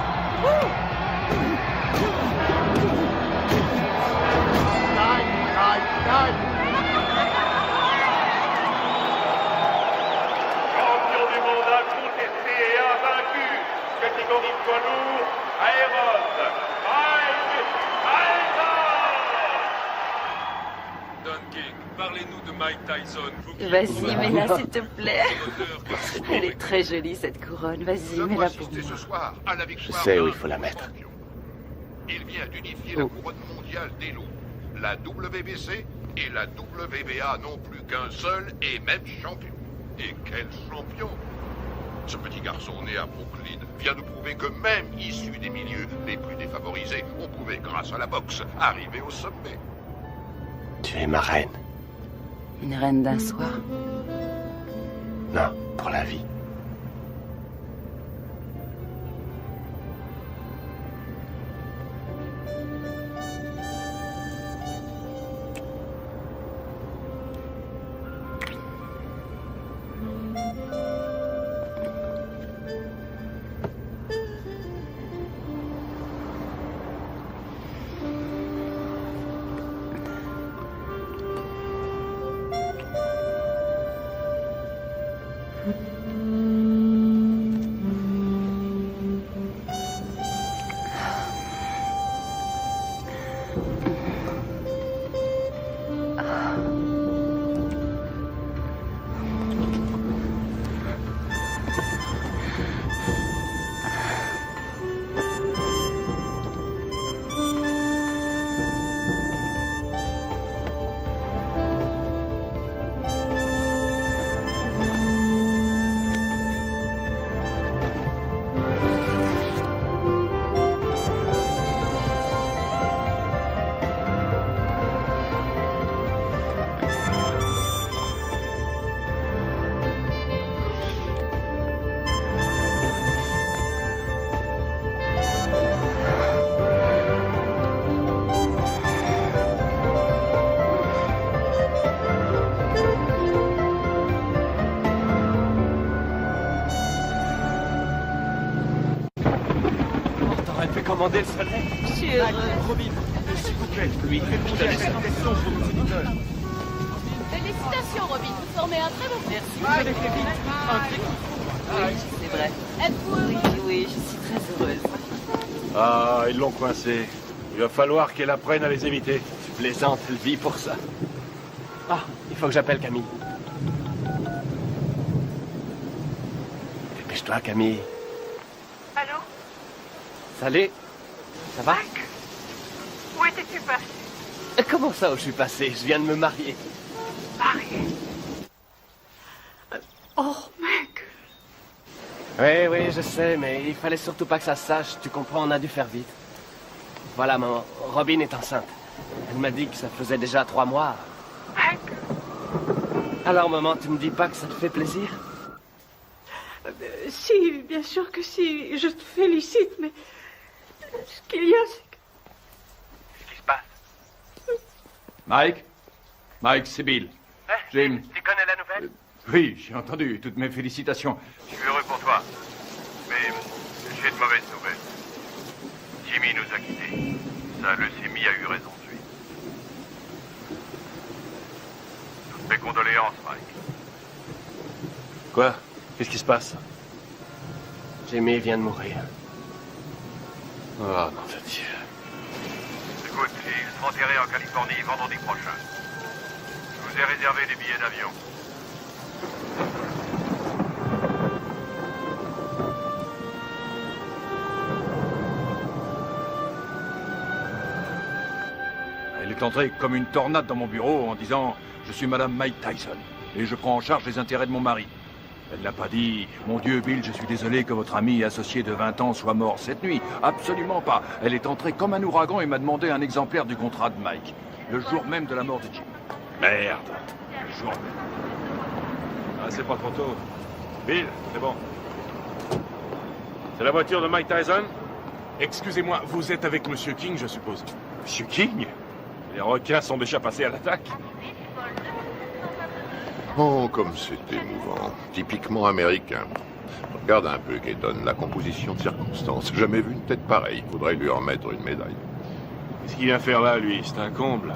Champion du monde incontesté et invaincu, catégorie poids lourd, Aéron, Mike Tyson! Don King, parlez-nous de Mike Tyson. Vas-y, mets-la, s'il te plaît. Elle est très jolie, cette couronne. Vas-y, mets-la pour moi. ce soir à la victoire. Je sais où il faut la mettre. Il vient d'unifier la couronne mondiale des loups. La WBC et la WBA n'ont plus qu'un seul et même champion. Et quel champion! Ce petit garçon né à Brooklyn vient de prouver que même issu des milieux les plus défavorisés, on pouvait, grâce à la boxe, arriver au sommet. Tu es ma reine. Une reine d'un soir. Non, pour la vie. Commander le soleil. Je suis heureuse. Robin, s'il vous plaît, lui, fais la destination pour nos auditeurs. Félicitations, Robin. Vous formez un très bon groupe. Merci. Vous avez fait vite. Oui, c'est vrai. Êtes-vous heureux? Oui, je suis très heureuse. Ah, ils l'ont coincé. Il va falloir qu'elle apprenne à les éviter. Tu plaisantes, elle vit pour ça. Ah, il faut que j'appelle Camille. Dépêche-toi, Camille. Allô? Salut. Ça va? Mike? Où étais-tu passé? Comment ça, où je suis passé? Je viens de me marier. Marié? Oh, mec! Oui, je sais, mais il fallait surtout pas que ça se sache. Tu comprends, on a dû faire vite. Voilà, maman. Robin est enceinte. Elle m'a dit que ça faisait déjà 3 mois. Mec? Alors, maman, tu me dis pas que ça te fait plaisir? Si, bien sûr que si. Je te félicite, mais... Ce qu'il y a, c'est que... Qu'est-ce qui se passe? Mike, c'est Bill. Jim. Tu connais la nouvelle? Oui, j'ai entendu. Toutes mes félicitations. Je suis heureux pour toi. Mais j'ai de mauvaises nouvelles. Jimmy nous a quittés. Sa leucémie a eu raison de lui. Toutes mes condoléances, Mike. Quoi? Qu'est-ce qui se passe? Jimmy vient de mourir. Oh, non de Dieu. Écoute, il sera enterré en Californie vendredi prochain. Je vous ai réservé des billets d'avion. Elle est entrée comme une tornade dans mon bureau en disant « Je suis Madame Mike Tyson et je prends en charge les intérêts de mon mari. » Elle n'a pas dit « Mon Dieu, Bill, je suis désolé que votre ami et associé de 20 ans soit mort cette nuit. » Absolument pas. Elle est entrée comme un ouragan et m'a demandé un exemplaire du contrat de Mike. Le jour même de la mort de Jim. Merde. Le jour même. Ah, c'est pas trop tôt. Bill, c'est bon. C'est la voiture de Mike Tyson? Excusez-moi, vous êtes avec Monsieur King, je suppose. Monsieur King? Les requins sont déjà passés à l'attaque. Oh, comme c'est émouvant. Typiquement américain. Regarde un peu, Keaton, la composition de circonstances. Jamais vu une tête pareille. Faudrait lui en mettre une médaille. Qu'est-ce qu'il vient faire là, lui? C'est un comble.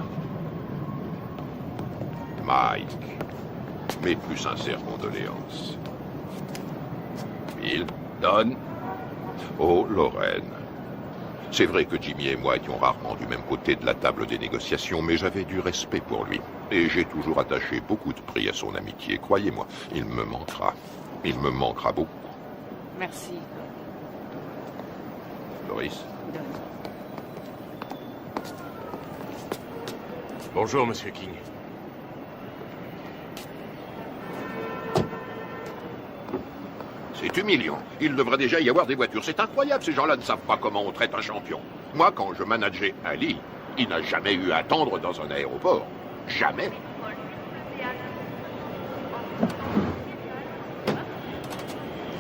Mike. Mes plus sincères condoléances. Bill. Don. Oh, Lorraine. C'est vrai que Jimmy et moi étions rarement du même côté de la table des négociations, mais j'avais du respect pour lui. Et j'ai toujours attaché beaucoup de prix à son amitié. Croyez-moi, il me manquera. Il me manquera beaucoup. Merci. Doris. Bonjour, Monsieur King. C'est humiliant. Il devrait déjà y avoir des voitures. C'est incroyable, ces gens-là ne savent pas comment on traite un champion. Moi, quand je manageais Ali, il n'a jamais eu à attendre dans un aéroport. Jamais.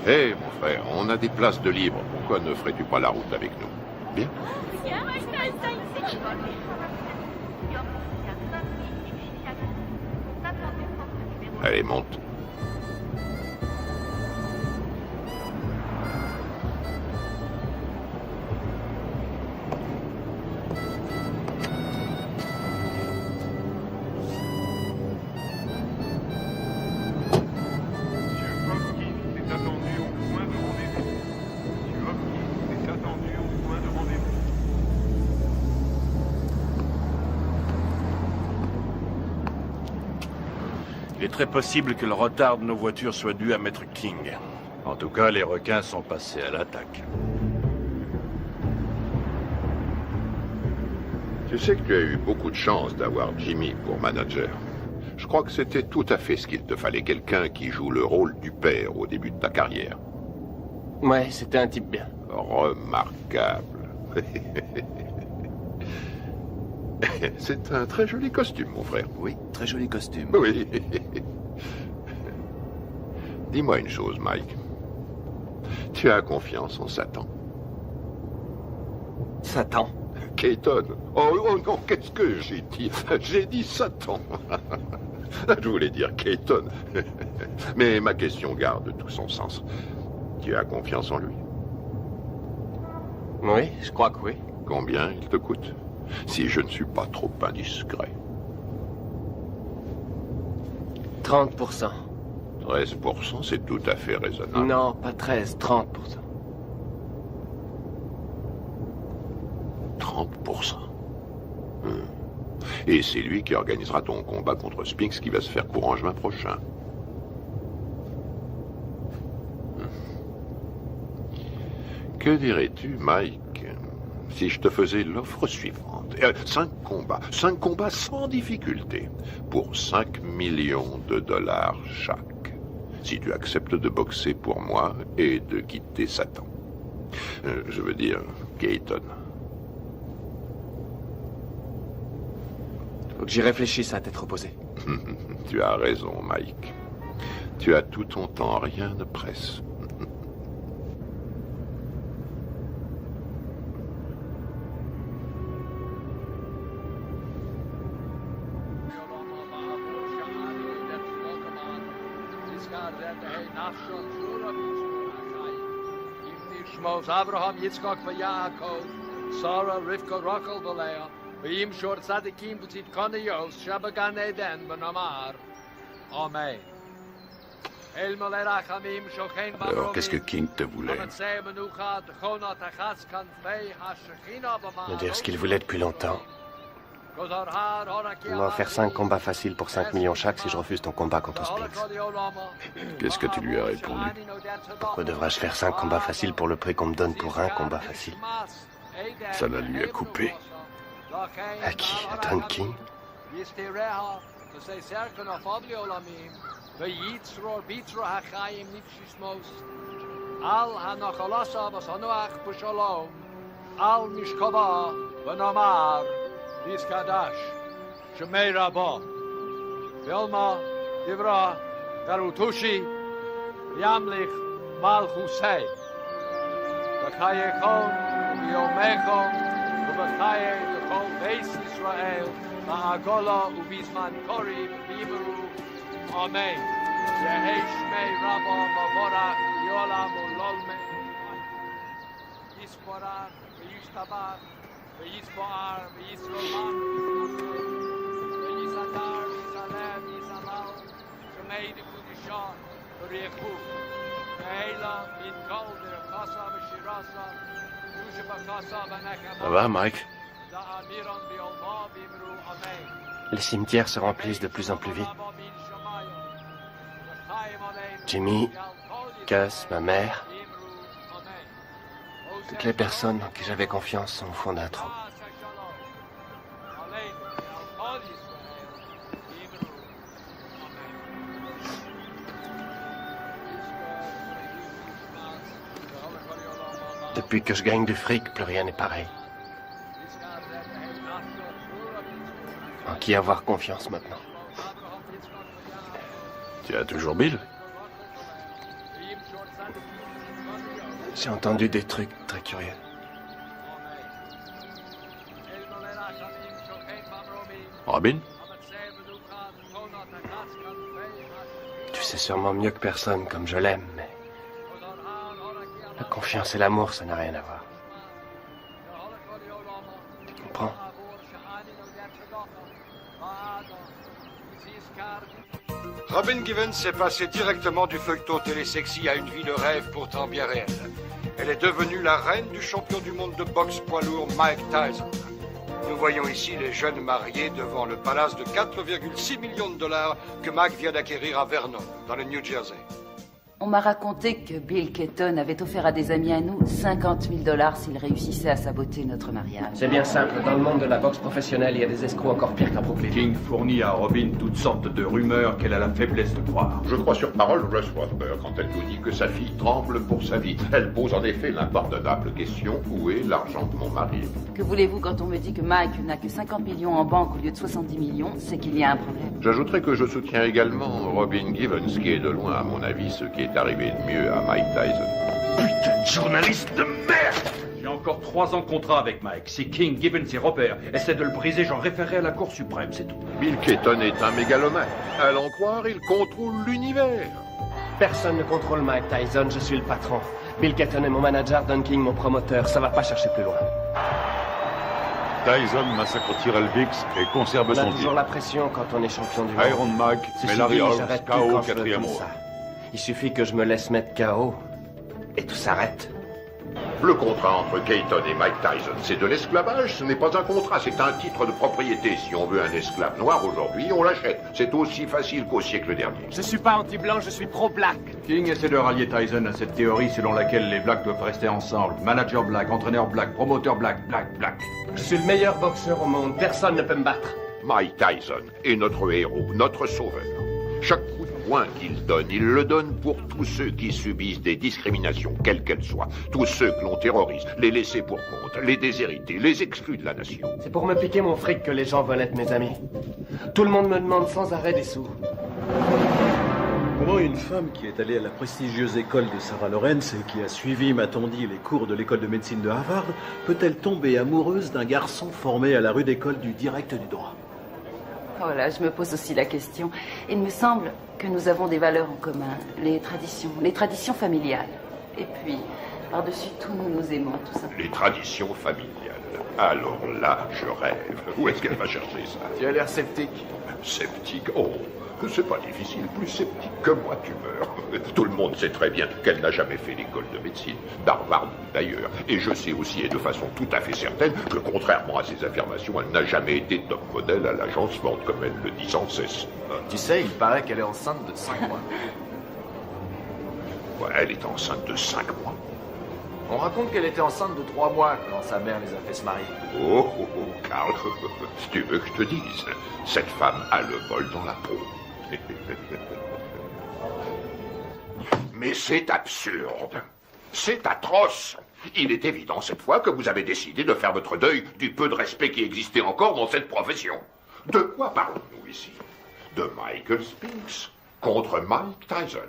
Hé, mon frère, on a des places de libre. Pourquoi ne ferais-tu pas la route avec nous? Bien. Allez, monte. Il est très possible que le retard de nos voitures soit dû à Maître King. En tout cas, les requins sont passés à l'attaque. Tu sais que tu as eu beaucoup de chance d'avoir Jimmy pour manager. Je crois que c'était tout à fait ce qu'il te fallait, quelqu'un qui joue le rôle du père au début de ta carrière. Ouais, c'était un type bien. Remarquable. C'est un très joli costume, mon frère. Oui, très joli costume. Oui. Dis-moi une chose, Mike. Tu as confiance en Satan? Satan? Keaton. Oh non, qu'est-ce que j'ai dit? J'ai dit Satan. Je voulais dire Keaton. Mais ma question garde tout son sens. Tu as confiance en lui? Oui, je crois que oui. Combien il te coûte? Si je ne suis pas trop indiscret. 30%. 13%, c'est tout à fait raisonnable. Non, pas 13, 30%. 30%. Et c'est lui qui organisera ton combat contre Spinks qui va se faire courant juin prochain. Que dirais-tu, Mike, si je te faisais l'offre suivante? 5 combats sans difficulté, pour 5 millions de dollars chaque. Si tu acceptes de boxer pour moi et de quitter Satan. Je veux dire, Keaton. Faut que j'y réfléchisse à tête reposée. Tu as raison, Mike. Tu as tout ton temps, rien ne presse. Abraham, Yitzchak, Yaakov, Sarah, Rivka, Rachel, Leah, V'yim shor tzadikim b'tzit kaniyos, shabagan eden b'namar. Amen. Alors, qu'est-ce que King te voulait? Me dire ce qu'il voulait depuis longtemps. Il m'a offert 5 combats faciles pour 5 millions chaque si je refuse ton combat contre Spinks. Qu'est-ce que tu lui as répondu? Pourquoi devrais-je faire 5 combats faciles pour le prix qu'on me donne pour un combat facile? Ça la lui a coupé. À qui? À Don King? Say Serkan of Obliolamim, the Yitzror Bitra Hachayim Nipshishmos, Al Hanachalasa Basanuach Pushalom, Al Mishkaba, Vanamar, Diskadash, Shemei Rabba, Vilma, Divra, Garutushi, Yamlich, Malchusei, Bakayekon, Biomechon, Ubachaye, the whole base Israel. Ma'agola ubizman kori b'bimeru. Amen. Yehi shmei Rabba Mavorach Yolam Ulolme. Yisporach v'yishtabach v'yisboar v'yisrolach v'yisadar v'yisalem v'yisalal shmei d'kudishah v'richu v'heila min kol v'rekasa v'shirasa v'yusha b'kasa v'nekama. Ça va, Mike? Les cimetières se remplissent de plus en plus vite. Jimmy, Gus, ma mère, toutes les personnes en qui j'avais confiance sont au fond d'un trou. Depuis que je gagne du fric, plus rien n'est pareil. En qui avoir confiance maintenant? Tu as toujours Bill? J'ai entendu des trucs très curieux. Robin? Tu sais sûrement mieux que personne comme je l'aime, mais la confiance et l'amour, ça n'a rien à voir. Tu comprends? Robin Givens s'est passée directement du feuilleton télésexy à une vie de rêve pourtant bien réelle. Elle est devenue la reine du champion du monde de boxe poids lourd Mike Tyson. Nous voyons ici les jeunes mariés devant le palace de 4,6 millions de dollars que Mike vient d'acquérir à Vernon, dans le New Jersey. On m'a raconté que Bill Keaton avait offert à des amis à nous 50 000 $ s'ils réussissaient à saboter notre mariage. C'est bien simple, dans le monde de la boxe professionnelle, il y a des escrocs encore pires qu'à Brooklyn. King fournit à Robin toutes sortes de rumeurs qu'elle a la faiblesse de croire. Je crois sur parole Russ Rothberg quand elle nous dit que sa fille tremble pour sa vie. Elle pose en effet l'impardonnable question: où est l'argent de mon mari? Que voulez-vous quand on me dit que Mike n'a que 50 millions en banque au lieu de 70 millions? C'est qu'il y a un problème. J'ajouterai que je soutiens également Robin Givens, qui est de loin, à mon avis, ce qui est arrivé de mieux à Mike Tyson. Putain de journaliste de merde! J'ai encore 3 ans de contrat avec Mike. Si King, Gibbons et Robert essaient de le briser, j'en référerai à la Cour suprême, c'est tout. Bill Keaton est un mégalomane. À l'en croire, il contrôle l'univers. Personne ne contrôle Mike Tyson, je suis le patron. Bill Keaton est mon manager, Don King mon promoteur. Ça va pas chercher plus loin. Tyson massacre Tyrell Biggs et conserve on a son toujours titre. la pression quand on est champion du monde. Iron Mike, Ceci mais Larry dit, Holmes, j'arrête plus KO quand je veux 4e comme round. ça. Il suffit que je me laisse mettre KO et tout s'arrête. Le contrat entre Keaton et Mike Tyson, c'est de l'esclavage, ce n'est pas un contrat, c'est un titre de propriété. Si on veut un esclave noir aujourd'hui, on l'achète. C'est aussi facile qu'au siècle dernier. Je suis pas anti-blanc, je suis pro-black. King essaie de rallier Tyson à cette théorie selon laquelle les blacks doivent rester ensemble. Manager black, entraîneur black, promoteur black, black. Je suis le meilleur boxeur au monde, personne ne peut me battre. Mike Tyson est notre héros, notre sauveur. Chaque coup de poing qu'il donne, il le donne pour tous ceux qui subissent des discriminations, quelles qu'elles soient. Tous ceux que l'on terrorise, les laissés pour compte, les déshérités, les exclus de la nation. C'est pour me piquer mon fric que les gens veulent être mes amis. Tout le monde me demande sans arrêt des sous. Comment une femme qui est allée à la prestigieuse école de Sarah Lawrence et qui a suivi, m'a-t-on dit, les cours de l'école de médecine de Harvard, peut-elle tomber amoureuse d'un garçon formé à la rude école du direct du droit? Voilà, je me pose aussi la question. Il me semble que nous avons des valeurs en commun, les traditions familiales. Et puis, par-dessus tout, nous nous aimons, tout simplement. Les traditions familiales. Alors là, je rêve. Où est-ce qu'elle va chercher ça? Tu as l'air sceptique. Sceptique? Oh, c'est pas difficile. Plus sceptique que moi, tu meurs. Tout le monde sait très bien qu'elle n'a jamais fait l'école de médecine, d'Harvard d'ailleurs. Et je sais aussi, et de façon tout à fait certaine, que contrairement à ses affirmations, elle n'a jamais été top modèle à l'agence Ford, comme elle le dit sans cesse. Tu sais, il paraît qu'elle est enceinte de 5 mois. Ouais, elle est enceinte de 5 mois. On raconte qu'elle était enceinte de 3 mois quand sa mère les a fait se marier. Oh, oh, oh, Karl, si tu veux que je te dise, cette femme a le bol dans la peau. Mais c'est absurde. C'est atroce. Il est évident cette fois que vous avez décidé de faire votre deuil du peu de respect qui existait encore dans cette profession. De quoi parlons-nous ici? De Michael Spinks contre Mike Tyson.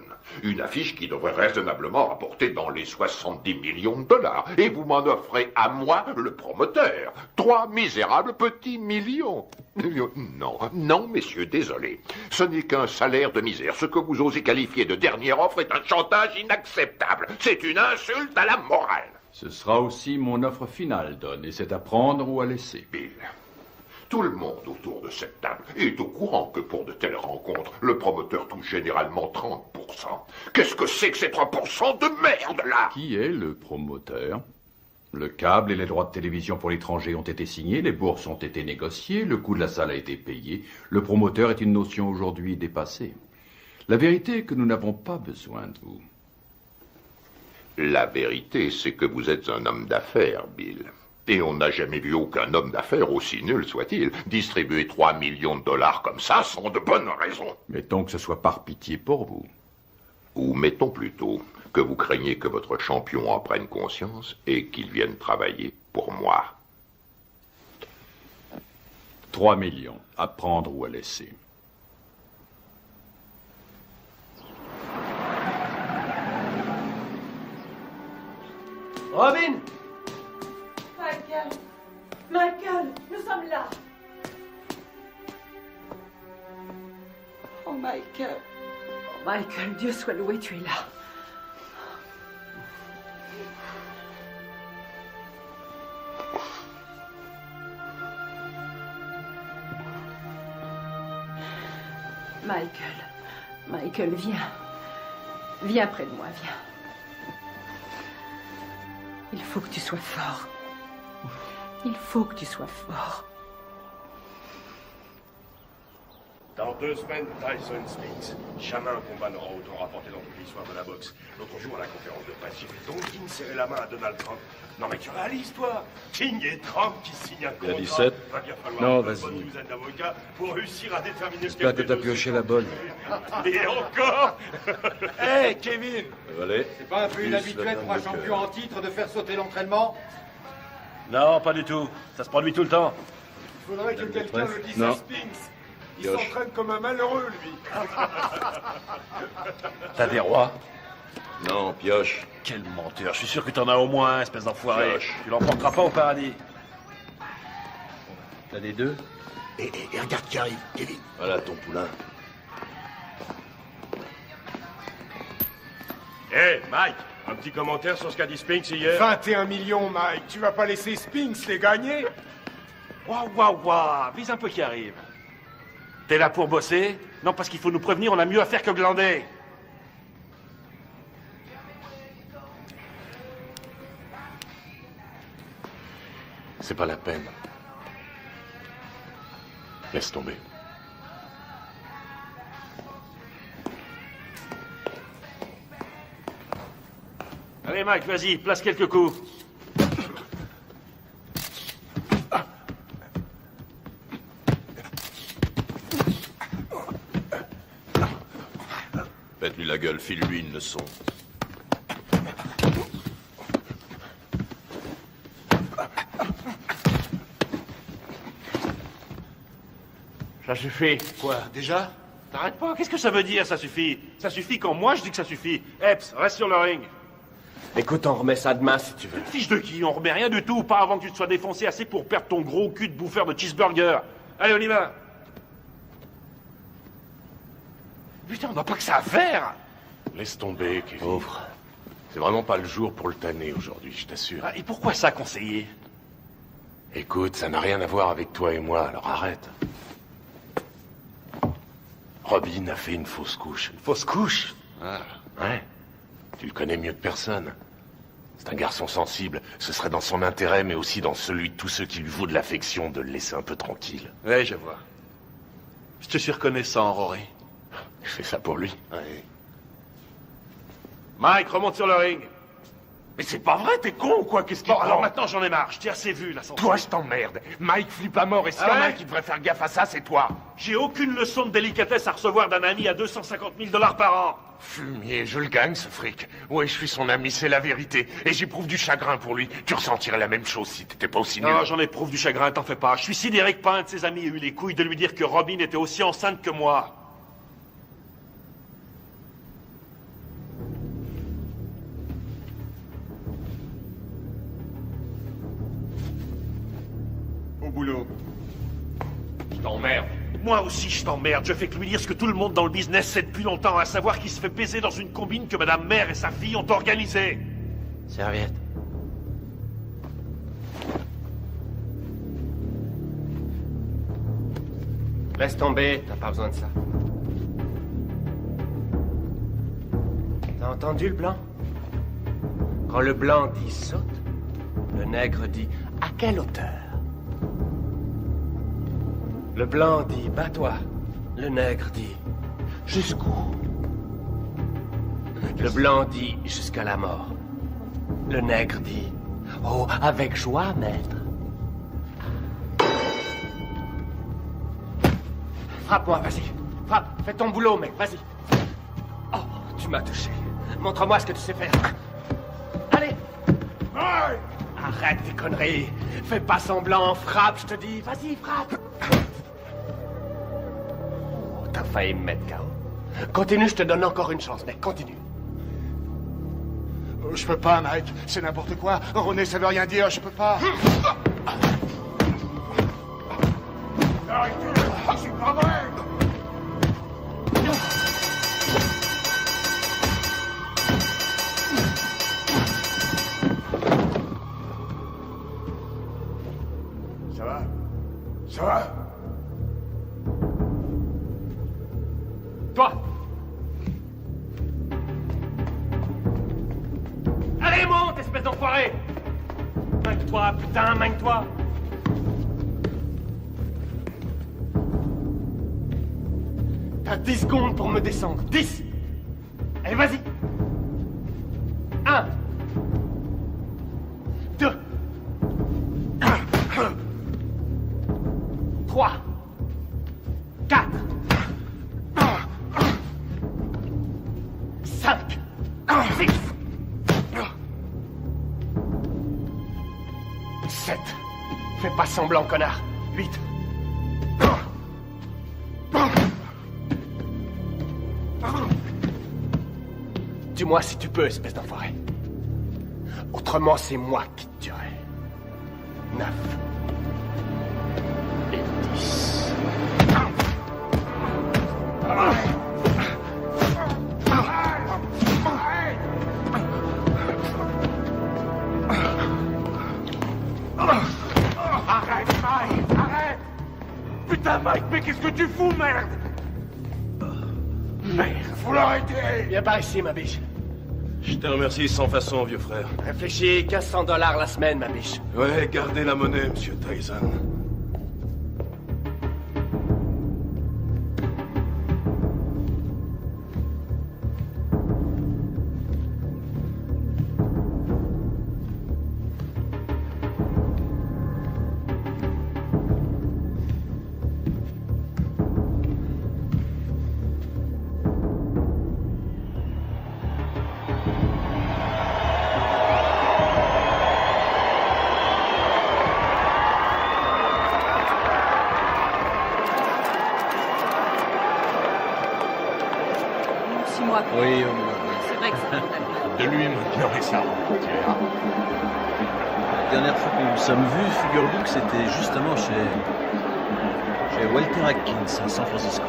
Une affiche qui devrait raisonnablement rapporter dans les 70 millions de dollars. Et vous m'en offrez à moi, le promoteur, 3 misérables petits millions. Non, non, messieurs, désolé. Ce n'est qu'un salaire de misère. Ce que vous osez qualifier de dernière offre est un chantage inacceptable. C'est une insulte à la morale. Ce sera aussi mon offre finale, Don, et c'est à prendre ou à laisser. Bill, tout le monde autour de cette table est au courant que pour de telles rencontres, le promoteur touche généralement 30%. Qu'est-ce que c'est que ces 3% de merde, là? Qui est le promoteur? Le câble et les droits de télévision pour l'étranger ont été signés, les bourses ont été négociées, le coût de la salle a été payé. Le promoteur est une notion aujourd'hui dépassée. La vérité est que nous n'avons pas besoin de vous. La vérité, c'est que vous êtes un homme d'affaires, Bill. Et on n'a jamais vu aucun homme d'affaires, aussi nul soit-il, distribuer 3 millions de dollars comme ça sans de bonnes raisons. Mettons que ce soit par pitié pour vous. Ou mettons plutôt que vous craignez que votre champion en prenne conscience et qu'il vienne travailler pour moi. 3 millions, à prendre ou à laisser. Robin! Michael! Michael, nous sommes là! Oh, Michael. Oh, Michael, Dieu soit loué, tu es là. Michael, viens. Viens près de moi, viens. Il faut que tu sois fort. Il faut que tu sois fort. Dans 2 semaines, Tyson Spinks. Jamais un combat n'aura autant rapporté dans toute l'histoire de la boxe. L'autre jour, à la conférence de presse, j'ai vu Don King serrer la main à Donald Trump. Non mais tu réalises, toi? King et Trump qui signent un contrat. Il y a 17. Va bien falloir Non, une bonne vas-y. douzaine d'avocats pour réussir à déterminer ce J'espère que t'as pioché la bonne. Et encore. Hé, Kevin! Allez. C'est pas un peu inhabituel pour un champion en titre de faire sauter l'entraînement? Non, pas du tout. Ça se produit tout le temps. Il faudrait que quelqu'un le dise Non. à Spinks. Il Pioche. s'entraîne comme un malheureux, lui. T'as des rois? Non, pioche. Quel menteur. Je suis sûr que t'en as au moins un, espèce d'enfoiré. Pioche. Tu l'emporteras pas au paradis. T'as des 2? Et regarde qui arrive, Kevin. Voilà ton poulain. Hé, Mike, un petit commentaire sur ce qu'a dit Spinks hier? 21 millions, Mike. Tu vas pas laisser Spinks les gagner? Waouh, vise un peu qui arrive. T'es là pour bosser? Non, parce qu'il faut nous prévenir, on a mieux à faire que glander. C'est pas la peine. Laisse tomber. Allez, Mike, vas-y, place quelques coups. Pète-lui la gueule, file-lui une leçon. Ça suffit. Quoi, déjà? T'arrêtes pas, qu'est-ce que ça veut dire, ça suffit? Ça suffit quand moi je dis que ça suffit. Epps, reste sur le ring. Écoute, on remet ça demain si tu veux. Fiche de qui? On remet rien du tout, pas avant que tu te sois défoncé assez pour perdre ton gros cul de bouffeur de cheeseburger. Allez, on y va. Putain, on n'a pas que ça à faire. Laisse tomber, Kevin. Pauvre. C'est vraiment pas le jour pour le tanner aujourd'hui, je t'assure. Ah, et pourquoi ça, conseiller? Écoute, ça n'a rien à voir avec toi et moi, alors arrête. Robin a fait une fausse couche. Une fausse couche? Ah, ouais. Tu le connais mieux que personne. C'est un garçon sensible. Ce serait dans son intérêt, mais aussi dans celui de tous ceux qui lui vaut de l'affection, de le laisser un peu tranquille. Ouais, je vois. Je te suis reconnaissant, Rory. Je fais ça pour lui. Ouais. Mike, remonte sur le ring. Mais c'est pas vrai, t'es con ou quoi? Qu'est-ce qu'il Bon, prend? alors maintenant j'en ai marre, je t'ai assez vu, là, sans Toi, je t'emmerde. Mike flippe à mort et s'il y en a un qui devrait faire gaffe à ça, c'est toi. J'ai aucune leçon de délicatesse à recevoir d'un ami à 250 000 $ par an. Fumier, je le gagne, ce fric. Ouais, je suis son ami, c'est la vérité. Et j'éprouve du chagrin pour lui. Tu ressentirais la même chose si t'étais pas aussi nul. Non, j'en éprouve du chagrin, t'en fais pas. Je suis sidéré que pas un de ses amis ait eu les couilles de lui dire que Robin était aussi enceinte que moi. Au boulot. Je t'emmerde. Moi aussi, je t'emmerde. Je fais que lui dire ce que tout le monde dans le business sait depuis longtemps, à savoir qu'il se fait baiser dans une combine que Madame Mère et sa fille ont organisée. Serviette. Laisse tomber, t'as pas besoin de ça. T'as entendu le blanc? Quand le blanc dit saute, le nègre dit à quelle hauteur? Le blanc dit bats-toi, le nègre dit jusqu'où? Le blanc dit jusqu'à la mort. Le nègre dit oh, avec joie, maître. Frappe-moi, vas-y. Frappe, fais ton boulot, mec, vas-y. Oh, tu m'as touché. Montre-moi ce que tu sais faire. Allez. Arrête tes conneries. Fais pas semblant, frappe, je te dis. Vas-y, frappe. Oh, t'as failli me mettre KO. Continue, je te donne encore une chance, mec, continue. Je peux pas, Mike. C'est n'importe quoi. René, ça veut rien dire. Je peux pas. Arrêtez. C'est pas vrai. Ça va? Ça va? Toi! Allez, monte, espèce d'enfoiré! Magne-toi, putain, magne-toi! T'as 10 secondes pour me descendre. 10! Allez, vas-y! 1 2 3 4 5 6 7 Fais pas semblant, connard. 8 Dis-moi si tu peux, espèce d'enfoiré. Autrement, c'est moi qui te tuerai. 9 et 10. Arrête, Mike, arrête! Putain, Mike, mais qu'est-ce que tu fous, merde? Merde, faut l'arrêter! Viens par ici, ma biche. Je te remercie sans façon, vieux frère. Réfléchis, 1500 $ la semaine, ma biche. Ouais, gardez la monnaie, monsieur Tyson. Oui, C'est vrai que c'est condamné. De lui maintenant et ça. Tu verras. la dernière fois que nous nous sommes vus, figure-vous que c'était justement chez Walter Atkins à San Francisco.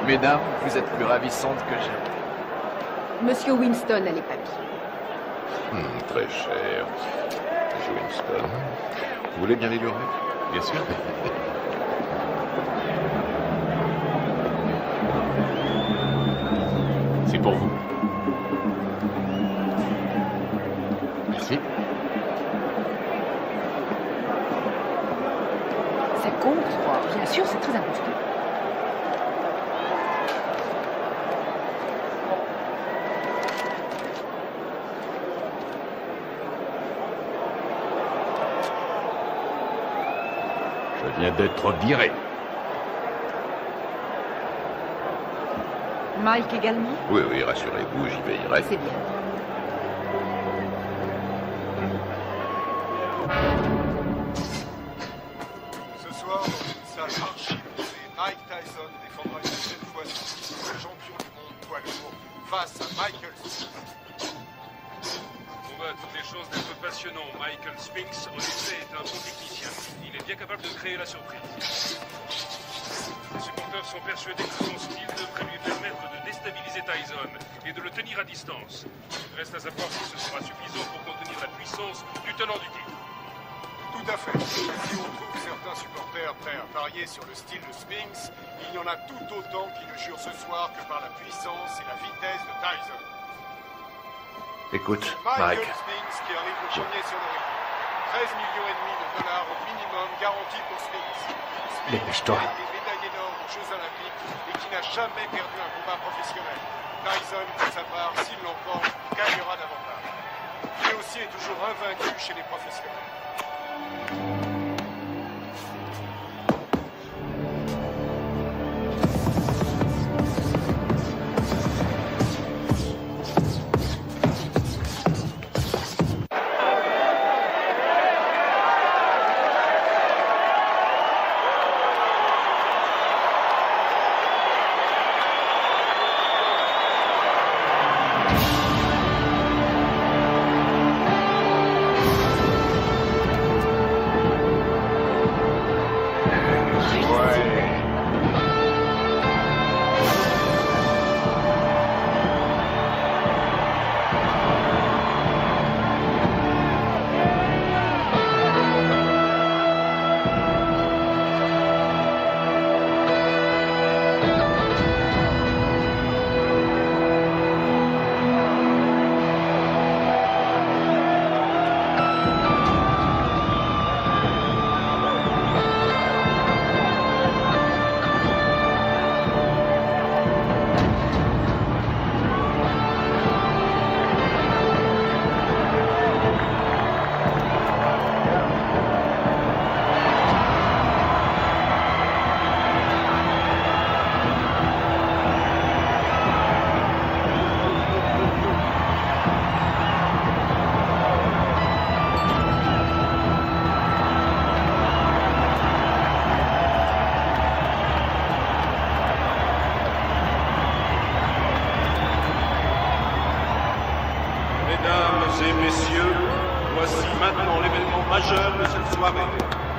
Mesdames, vous êtes plus ravissantes que jamais. Monsieur Winston a les papiers. Très cher. Monsieur Winston. Vous voulez bien les lui remettre? Bien sûr. C'est pour vous. Merci. Ça compte? Bien sûr, c'est très important. Je viens d'être viré. Mike également? Oui, oui, rassurez-vous, j'y veillerai. C'est bien. Ce soir, dans une salle archi-bondée, Mike Tyson défendra une deuxième fois son titre de champion du monde poids lourd face à Michael Spinks. On voit à toutes les chances d'être passionnant. Michael Spinks, en effet, est un bon technicien. Il est bien capable de créer la surprise. Les supporters sont persuadés que son style devrait lui permettre de déstabiliser Tyson et de le tenir à distance. Reste à savoir si ce sera suffisant pour contenir la puissance du tenant du titre. Tout à fait. Si on trouve certains supporters prêts à parier sur le style de Spinks, il y en a tout autant qui ne jurent ce soir que par la puissance et la vitesse de Tyson. Écoute, Michael Mike. Spinks qui arrive le premier sur le ring. 13,5 millions de dollars au minimum garantis pour Spinks. Dépêche-toi. Spinks a été médaillé d'or aux Jeux Olympiques et qui n'a jamais perdu un combat professionnel. Tyson, pour sa part, s'il l'emporte, gagnera davantage. Lui aussi est toujours invaincu chez les professionnels. Mesdames et messieurs, voici maintenant l'événement majeur de cette soirée.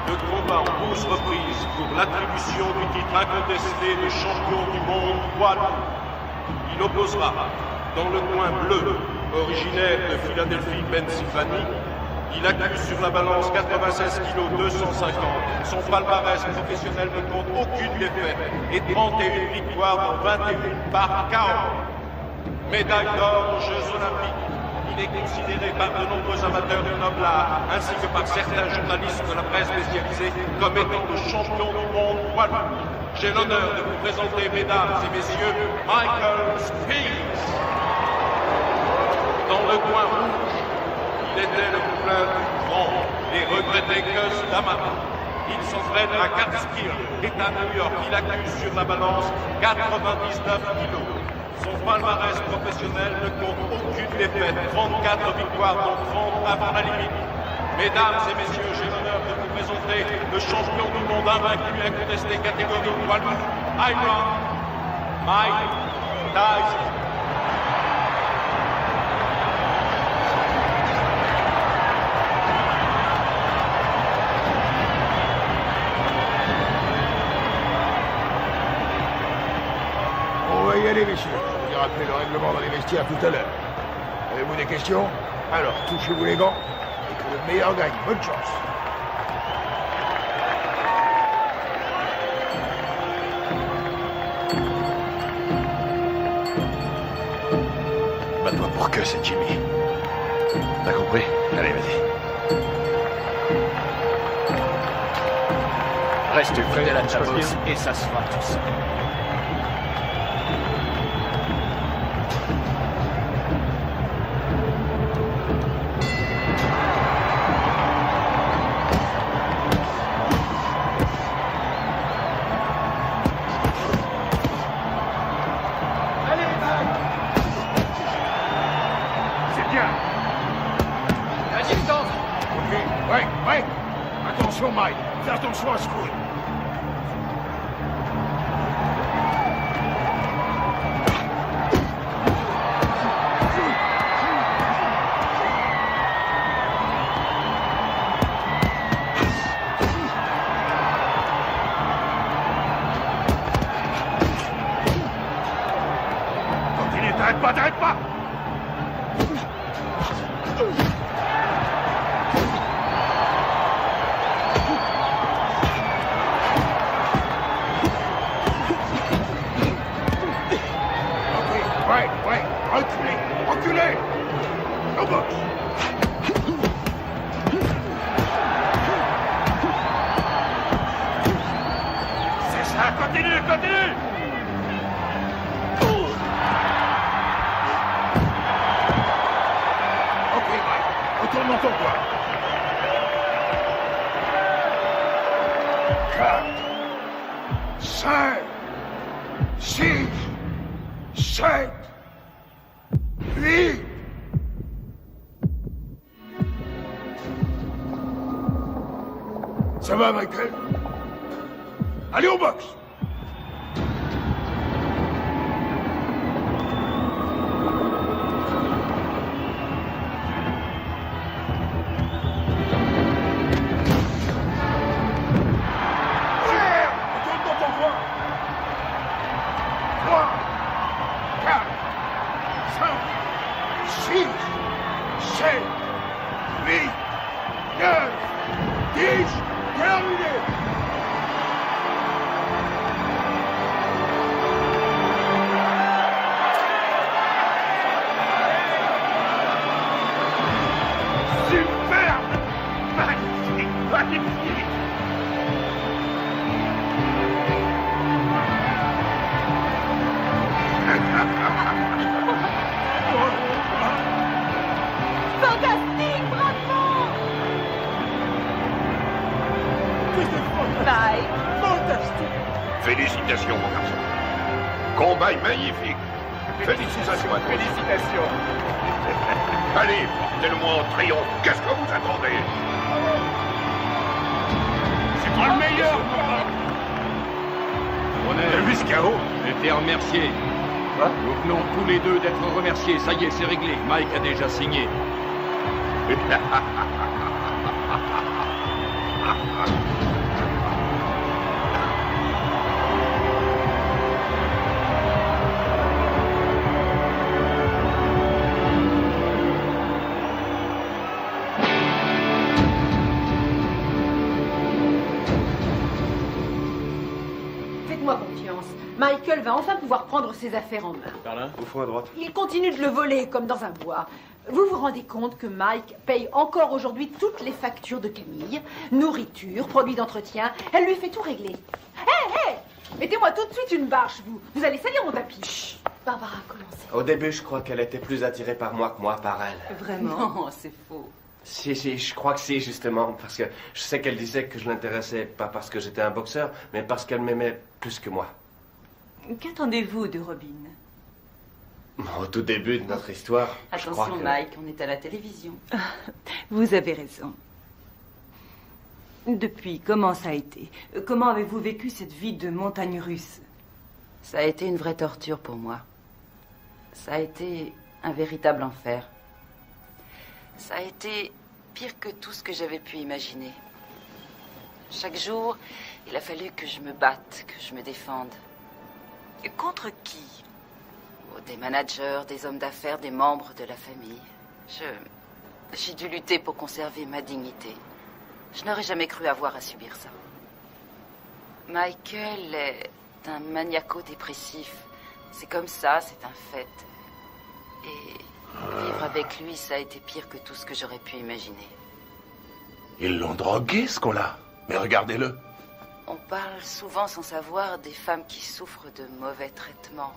Le combat en 12 reprises pour l'attribution du titre incontesté de champion du monde poids lourd. Il opposera, dans le coin bleu, originaire de Philadelphie, Pennsylvanie, il accuse sur la balance 96 kg 250. Son palmarès professionnel ne compte aucune défaite et 31 victoires dans 21 par KO. Médaille d'or aux Jeux Olympiques. Il est considéré par de nombreux amateurs du noble art, ainsi que par certains journalistes de la presse spécialisée, comme étant le champion du monde poids lourd. J'ai l'honneur de vous présenter, mesdames et messieurs, Michael Spinks. Dans le coin rouge, il était le poulain du grand et regretté Cus d'Amato. Il s'entraîne à Catskill, État New York. Il accuse sur la balance 99 kilos. Son palmarès professionnel ne compte aucune défaite, 34 victoires dont 30 avant la limite. Mesdames et messieurs, j'ai l'honneur de vous présenter le champion du monde invaincu incontesté catégorie poids lourd, Iron Mike Tyson. On va y aller, messieurs. Je vous ai rappelé le règlement dans les vestiaires tout à l'heure. Avez-vous des questions? Alors, touchez-vous les gants et que le meilleur gagne. Bonne chance. Bats-toi pour que c'est Jimmy. T'as compris? Allez, vas-y. Reste fidèle à ta boxe et ça se fera tout seul. Attention, Mike. Fais attention à ce coup. Continue, t'arrêtes pas, t'arrêtes pas. Ouais, reculez, reculez. Au box. C'est ça, continue, continue. Ok, Mike, retourne dans ton coin. 4, 5, 6, 7, 8. Ça va, Michael? Allez au box! Retourne dans ton coin! 3, 4, 5, 6, 7, 8, 9, 10, terminé! Superbe! Magnifique! Magnifique! Fantastique, bravo! Mike, fantastique. Félicitations, mon garçon. Combat magnifique. Félicitations à toi. Félicitations. Allez, portez-le-moi en triomphe. Qu'est-ce que vous attendez? C'est toi le meilleur! On est vu ce chaos. Été remercié. Nous venons tous les deux d'être remerciés. Ça y est, c'est réglé. Mike a déjà signé. Faites-moi confiance. Michael va enfin pouvoir prendre ses affaires en main. Par là? Au fond à droite. Il continue de le voler comme dans un bois. Vous vous rendez compte que Mike paye encore aujourd'hui toutes les factures de Camille, nourriture, produits d'entretien. Elle lui fait tout régler. Hé, hé! Mettez-moi tout de suite une bâche, vous. Vous allez salir mon tapis. Chut. Barbara, commencez. Au début, je crois qu'elle était plus attirée par moi que moi par elle. Vraiment? Non, c'est faux. Si, je crois que si, justement, parce que je sais qu'elle disait que je l'intéressais pas parce que j'étais un boxeur, mais parce qu'elle m'aimait plus que moi. Qu'attendez-vous de Robin? Au tout début de notre histoire, je crois Attention, que... Mike, on est à la télévision. Vous avez raison. Depuis, comment ça a été? Comment avez-vous vécu cette vie de montagne russe? Ça a été une vraie torture pour moi. Ça a été un véritable enfer. Ça a été pire que tout ce que j'avais pu imaginer. Chaque jour, il a fallu que je me batte, que je me défende. Et contre qui? Oh, des managers, des hommes d'affaires, des membres de la famille. J'ai dû lutter pour conserver ma dignité. Je n'aurais jamais cru avoir à subir ça. Michael est un maniaco-dépressif. C'est comme ça, c'est un fait. Et vivre avec lui, ça a été pire que tout ce que j'aurais pu imaginer. Ils l'ont drogué, ce con-là. Mais regardez-le. On parle souvent sans savoir des femmes qui souffrent de mauvais traitements.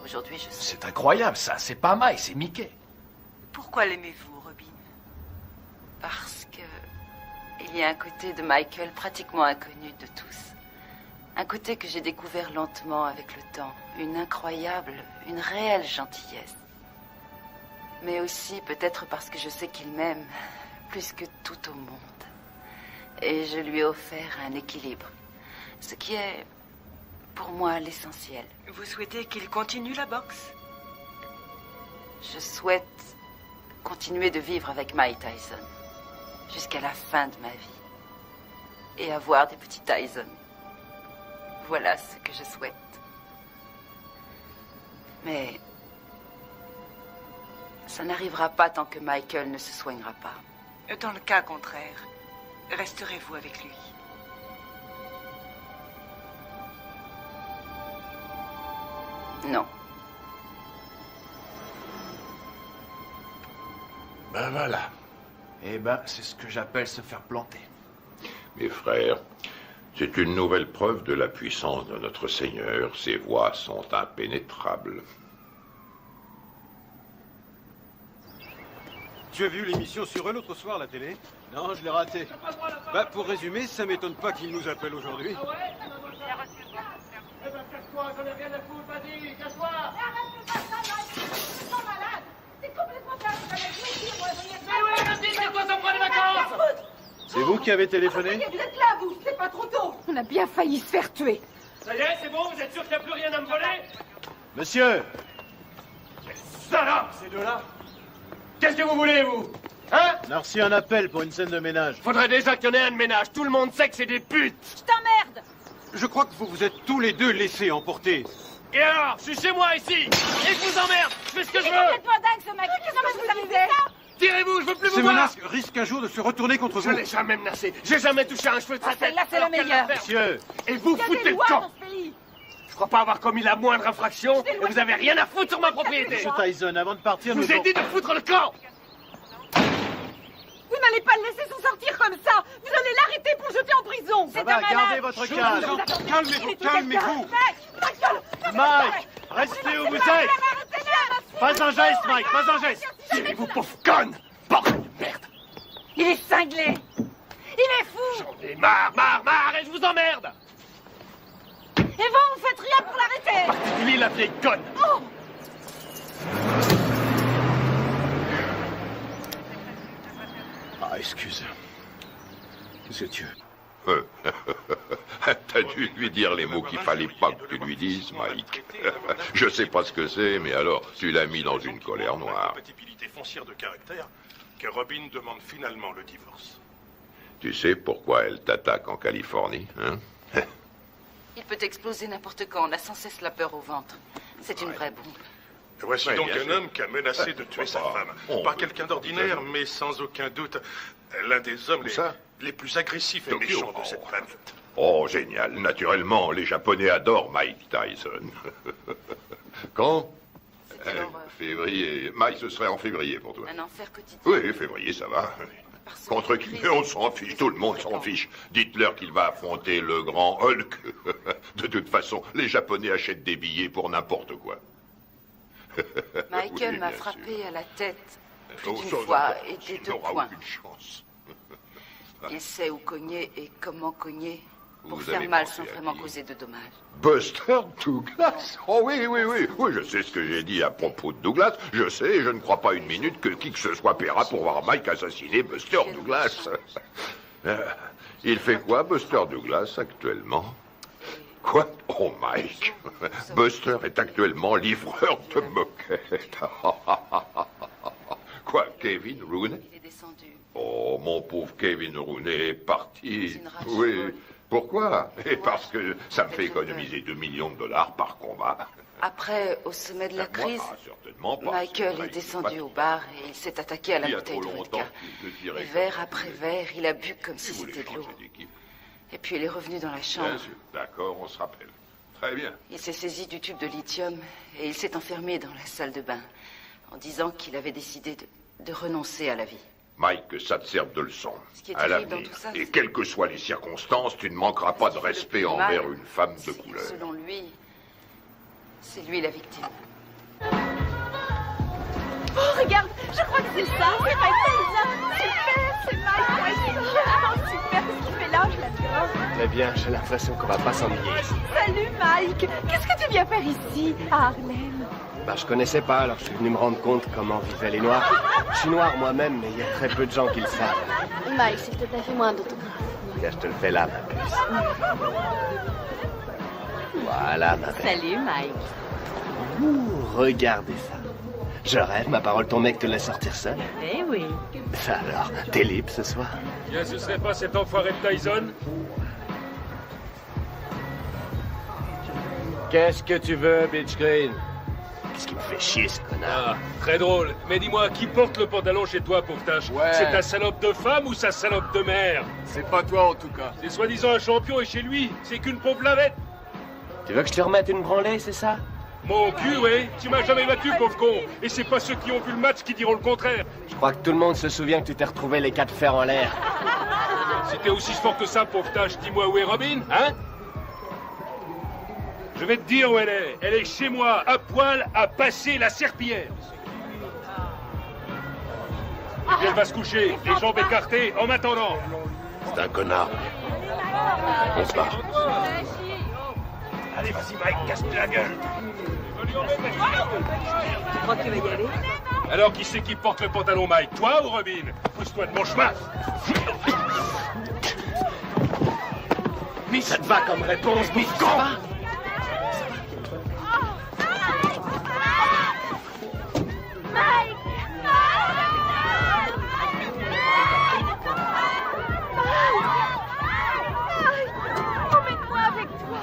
Aujourd'hui, je sais. C'est incroyable, ça. C'est pas Mike, c'est Mickey. Pourquoi l'aimez-vous, Robin? Parce que il y a un côté de Michael pratiquement inconnu de tous. Un côté que j'ai découvert lentement avec le temps. Une incroyable, une réelle gentillesse. Mais aussi peut-être parce que je sais qu'il m'aime plus que tout au monde. Et je lui ai offert un équilibre. Ce qui est, pour moi, l'essentiel. Vous souhaitez qu'il continue la boxe? Je souhaite continuer de vivre avec Mike Tyson jusqu'à la fin de ma vie. Et avoir des petits Tyson. Voilà ce que je souhaite. Mais ça n'arrivera pas tant que Michael ne se soignera pas. Dans le cas contraire, resterez-vous avec lui? Non. Ben voilà. Eh ben, c'est ce que j'appelle se faire planter. Mes frères, c'est une nouvelle preuve de la puissance de notre Seigneur. Ses voies sont impénétrables. Tu as vu l'émission sur eux l'autre soir à la télé? Non, je l'ai raté. Bah, pour résumer, ça m'étonne pas qu'ils nous appellent aujourd'hui. Eh ben, casse-toi, j'en ai rien à foutre, vas-y, casse-toi! C'est complètement vas-y, c'est quoi, ça prend des vacances? C'est vous qui avez téléphoné? Vous êtes là, vous, c'est pas trop tôt. On a bien failli se faire tuer. Ça y est, c'est bon, vous êtes sûr qu'il n'y a plus rien à me voler? Monsieur! Salope, ces deux-là! Qu'est-ce que vous voulez, vous? Hein? On a reçu un appel pour une scène de ménage. Faudrait déjà qu'il y en ait un de ménage. Tout le monde sait que c'est des putes! Je t'emmerde! Je crois que vous vous êtes tous les deux laissés emporter. Et alors? Je suis chez moi, ici! Et je vous emmerde! Je fais ce que je C'est veux! complètement dingue, ce mec. Qu'est-ce que vous arrivez ça? Tirez-vous, je veux plus vous Ces voir! menaces risquent un jour de se retourner contre Je vous. l'ai jamais menacé. J'ai jamais touché un cheveu de sa tête. Celle-là, c'est la Alors qu'elle meilleure. va faire. Monsieur! Et vous Il y a foutez des le lois camp! dans ce pays. Je crois pas avoir commis la moindre infraction et vous avez rien à foutre sur ma propriété! Monsieur Tyson, avant de partir, Je nous vous ai dit de foutre le camp! Vous n'allez pas le laisser s'en sortir comme ça. Vous allez l'arrêter pour le jeter en prison. Ça va, gardez votre calme. Calmez-vous, calmez-vous. Mike, restez où vous êtes. Pas un geste, Mike, pas un geste. Tirez-vous, pauvre conne! Bordel de merde! Il est cinglé. Il est fou. J'en ai marre, et je vous emmerde! Et vous, vous faites rien pour l'arrêter. Particulier la vieille conne! Oh. Ah, excuse. Qu'est-ce que tu veux? T'as dû lui dire les mots qu'il fallait pas que tu lui dises, Mike. Je sais pas ce que c'est, mais alors, tu l'as mis dans une colère noire. Compatibilité foncière de caractère que Robin demande finalement le divorce. Tu sais pourquoi elle t'attaque en Californie, hein? Il peut exploser n'importe quand. On a sans cesse la peur au ventre. C'est une vraie bombe. Voici Ouais, donc bien un sûr. homme qui a menacé de tuer sa femme. Pas quelqu'un d'ordinaire, mais sans aucun doute l'un des hommes les plus agressifs et méchants de cette planète. Oh, génial. Naturellement, les Japonais adorent Mike Tyson. Quand? Février. Mike, ce serait en février pour toi. Un enfer quotidien. Oui, février, ça va. Contre qui? Mais on s'en fiche, tout le monde s'en fiche. Dites-leur qu'il va affronter le grand Hulk. De toute façon, les Japonais achètent des billets pour n'importe quoi. Michael Oui, m'a bien frappé sûr. à la tête plus Oh, d'une sans fois importance, et des il deux n'aura points. aucune chance. Il sait où cogner et comment cogner pour Vous faire avez mal pensé sans à vraiment qui? causer de dommages. Buster Douglas? Oh oui, oui, oui. Oui, je sais ce que j'ai dit à propos de Douglas. Je sais, et je ne crois pas une minute que qui que ce soit paiera pour voir Mike assassiner Buster Douglas. Il fait quoi, Buster Douglas, actuellement? Quoi? Oh, Mike. Buster est actuellement livreur de moquettes. Quoi, Kevin Rooney? Il est descendu. Oh, mon pauvre Kevin Rooney est parti. une rage Oui. folle. Pourquoi? Et parce que ça me fait économiser $2 millions par combat. Après, au sommet de la crise, Certainement pas. Michael C'est est vrai, descendu il au bar et il s'est attaqué à la y a bouteille trop de longtemps vodka. qu'il te dirait Et comme verre ça. après verre, il a bu comme si c'était de l'eau. Et puis il est revenu dans la Bien chambre. sûr. D'accord, on se rappelle. Très bien. Il s'est saisi du tube de lithium et il s'est enfermé dans la salle de bain en disant qu'il avait décidé de renoncer à la vie. Mike, que ça te serve de leçon. qui est À terrible l'avenir. dans tout ça, Et c'est- quelles que soient les circonstances, tu ne manqueras pas de respect mal, envers une femme de couleur. Selon lui, c'est lui la victime. Oh, regarde, je crois que c'est ça. C'est Mike Tyson. Super, c'est Mike Tyson. Oh, super, qu'est-ce qu'il fait là? Je l'adore. Très bien, j'ai l'impression qu'on va pas s'ennuyer. Salut, Mike. Qu'est-ce que tu viens faire ici, à Harlem? Bah, je connaissais pas, alors je suis venu me rendre compte comment vivaient les Noirs. Je suis noir moi-même, mais il y a très peu de gens qui le savent. Mike, s'il te plaît, fais-moi un autographe. Tiens, je te le fais là, ma puce. Voilà, ma belle. Salut, Mike. Ouh, regardez ça. Je rêve, ma parole, ton mec te laisse sortir seul. Eh oui. Ça alors, t'es libre ce soir? Tiens, ce serait pas cet enfoiré de Tyson? Qu'est-ce que tu veux, Bitch Green? Qu'est-ce qui me fait chier, ce connard? Ah, très drôle. Mais dis-moi, qui porte le pantalon chez toi, pauvre tâche? Ouais. C'est ta salope de femme ou sa salope de mère? C'est pas toi, en tout cas. C'est soi-disant un champion et chez lui, c'est qu'une pauvre lavette. Tu veux que je te remette une branlée, c'est ça? Mon cul, oui. Tu m'as jamais battu, pauvre con. Et c'est pas ceux qui ont vu le match qui diront le contraire. Je crois que tout le monde se souvient que tu t'es retrouvé les 4 fers en l'air. C'était aussi fort que ça, pauvre tâche. Dis-moi où est Robin, hein? Je vais te dire où elle est. Elle est chez moi, à poil, à passer la serpillière. Et puis elle va se coucher, les jambes écartées, en m'attendant. C'est un connard. On se barre. Allez, vas-y, Mike, casse-toi la gueule. Tu crois que tu vas y aller? Alors, qui c'est qui porte le pantalon, Mike? Toi ou Robin? Pousse-toi de mon chemin. Mais ça te va comme réponse, bouffe con! Emmène-moi avec toi.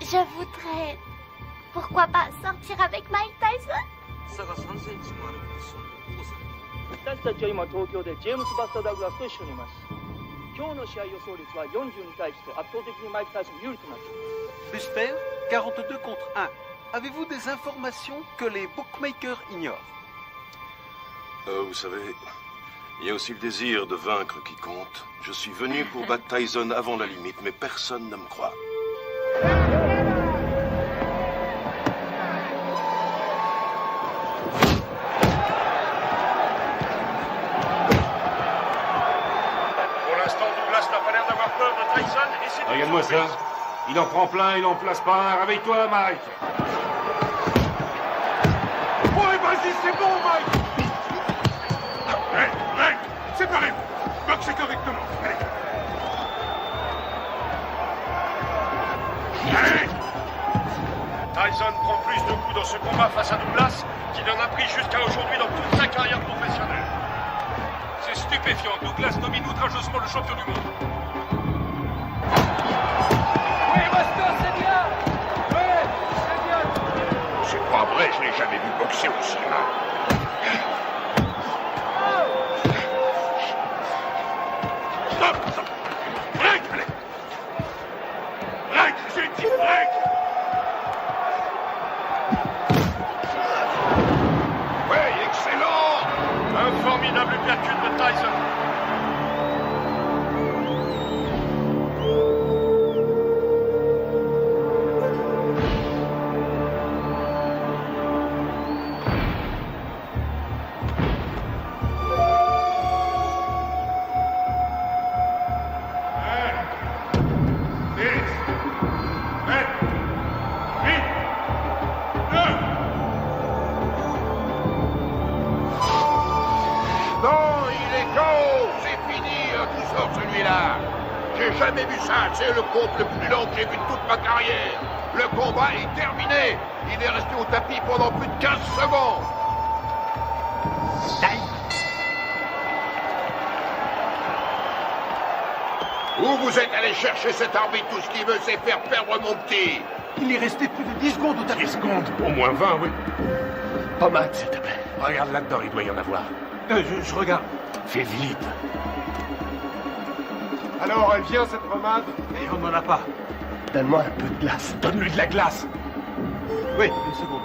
Je voudrais... Pourquoi pas sortir avec Mike Tyson? 差が3センチもあるポジションの王さん。私たちは今東京でジェームス・バスター・ダグラスと一緒にいます。今日の試合予想率は42対1と圧倒的にマイク・タイソン有利となっています。 J'espère 42 contre 1. Avez-vous des informations que les bookmakers ignorent? Vous savez, il y a aussi le désir de vaincre qui compte. Je suis venu pour battre Tyson avant la limite, mais personne ne me croit. Pour l'instant, Douglas n'a pas l'air d'avoir peur de Tyson et c'est... Regarde-moi ça. Il en prend plein, il en place pas un. Réveille-toi, Mike. Ouais, vas-y, c'est bon, Mike. Mike, séparez-vous. Boxez correctement. Allez. Allez. Tyson prend plus de coups dans ce combat face à Douglas qu'il en a pris jusqu'à aujourd'hui dans toute sa carrière professionnelle. C'est stupéfiant. Douglas domine outrageusement le champion du monde. Oui, Buster, c'est bien. Oui, c'est bien. C'est pas vrai, je l'ai jamais vu boxer aussi mal. Stop, stop. Break, allez. Break, j'ai dit break. Ouais, excellent. Un formidable uppercut de Tyson. Non, il est KO. C'est fini, tout sort celui-là. J'ai jamais vu ça. C'est le combat le plus long que j'ai vu de toute ma carrière. Le combat est terminé. Il est resté au tapis pendant plus de 15 secondes. Où vous êtes allé chercher cet arbitre? Tout ce qu'il veut, c'est faire perdre mon petit. Il est resté plus de 10 secondes au tapis. 10 secondes? Au moins 20, oui. Pommade, s'il te plaît. Regarde là-dedans, il doit y en avoir. Je regarde. Fais vite. Alors, elle vient, cette pommade? Et on n'en a pas. Donne-moi un peu de glace. Donne-lui de la glace. Oui, une seconde.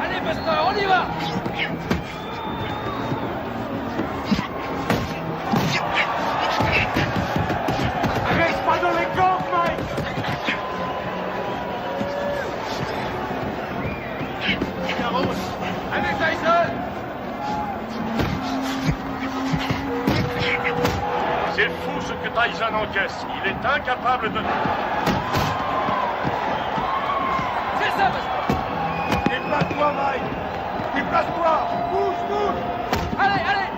Allez, Buster, on y va! Reste pas dans les camps, Mike! Allez, Tyson! C'est fou ce que Tyson encaisse. Il est incapable de... C'est ça, Buster! Déplace-toi, Mike! Déplace-toi! Bouge, bouge! Allez, allez!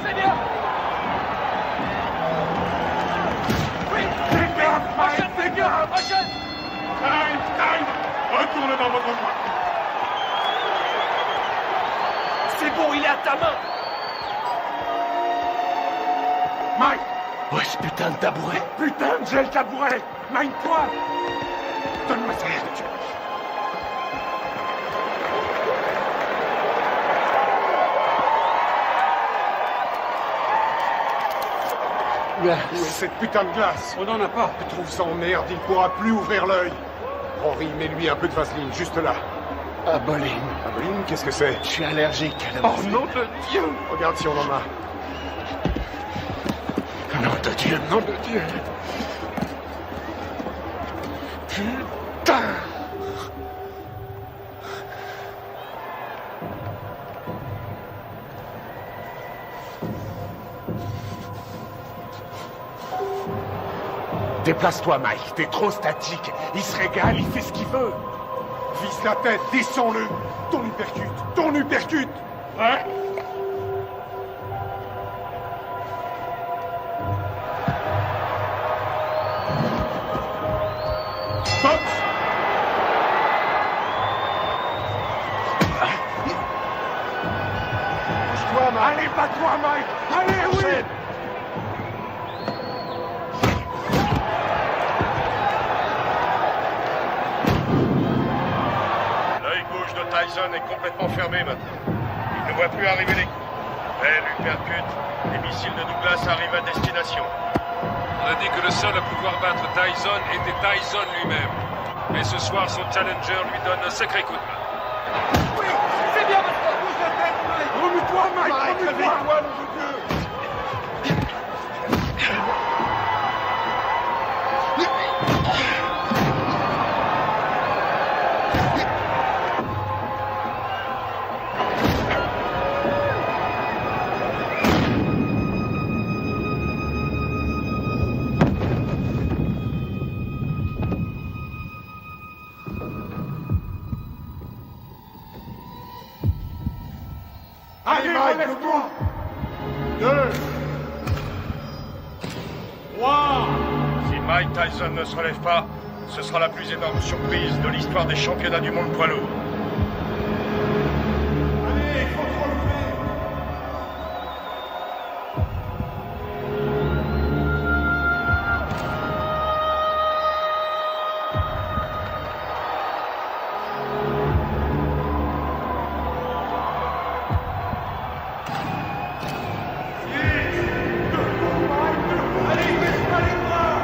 C'est bien! Oui! Fais gaffe, Mike! Fais gaffe! Prochaine! Time! Retourne dans votre coin! C'est bon, il est à ta main! Mike! Ouais, ce putain de tabouret! Putain, j'ai le tabouret! Mine-toi! Donne-moi ça, je te tue. Où est cette putain de glace? On n'en a pas. Je trouve ça en merde, il pourra plus ouvrir l'œil. Henri, mets-lui un peu de vaseline, juste là. Aboline. Aboline, qu'est-ce que c'est? Je suis allergique à la Oh nom de Dieu! Regarde si on en a. Nom de Dieu, nom de Dieu! Putain! Déplace-toi, Mike. T'es trop statique. Il se régale, il fait ce qu'il veut. Vise la tête, descends-le! Ton uppercut! Ton uppercut! Ouais? Box! Bouge-toi, Mike! Allez, bats-toi, Mike! Allez, oui! L'œil gauche de Tyson est complètement fermé maintenant. Il ne voit plus arriver les coups. Belle uppercut. Les missiles de Douglas arrivent à destination. On a dit que le seul à pouvoir battre Tyson était Tyson lui-même. Mais ce soir, son challenger lui donne un sacré coup de main. Oui! C'est bien, Buster! Bouge la tête, Mike! Remue-toi, Mike! Remue-toi, nom de Dieu! Allez, Mike, relève-toi! 2, 3, Si Mike Tyson ne se relève pas, ce sera la plus énorme surprise de l'histoire des championnats du monde poids lourd. allez, il faut te relever! Allez, baisse pas les bras!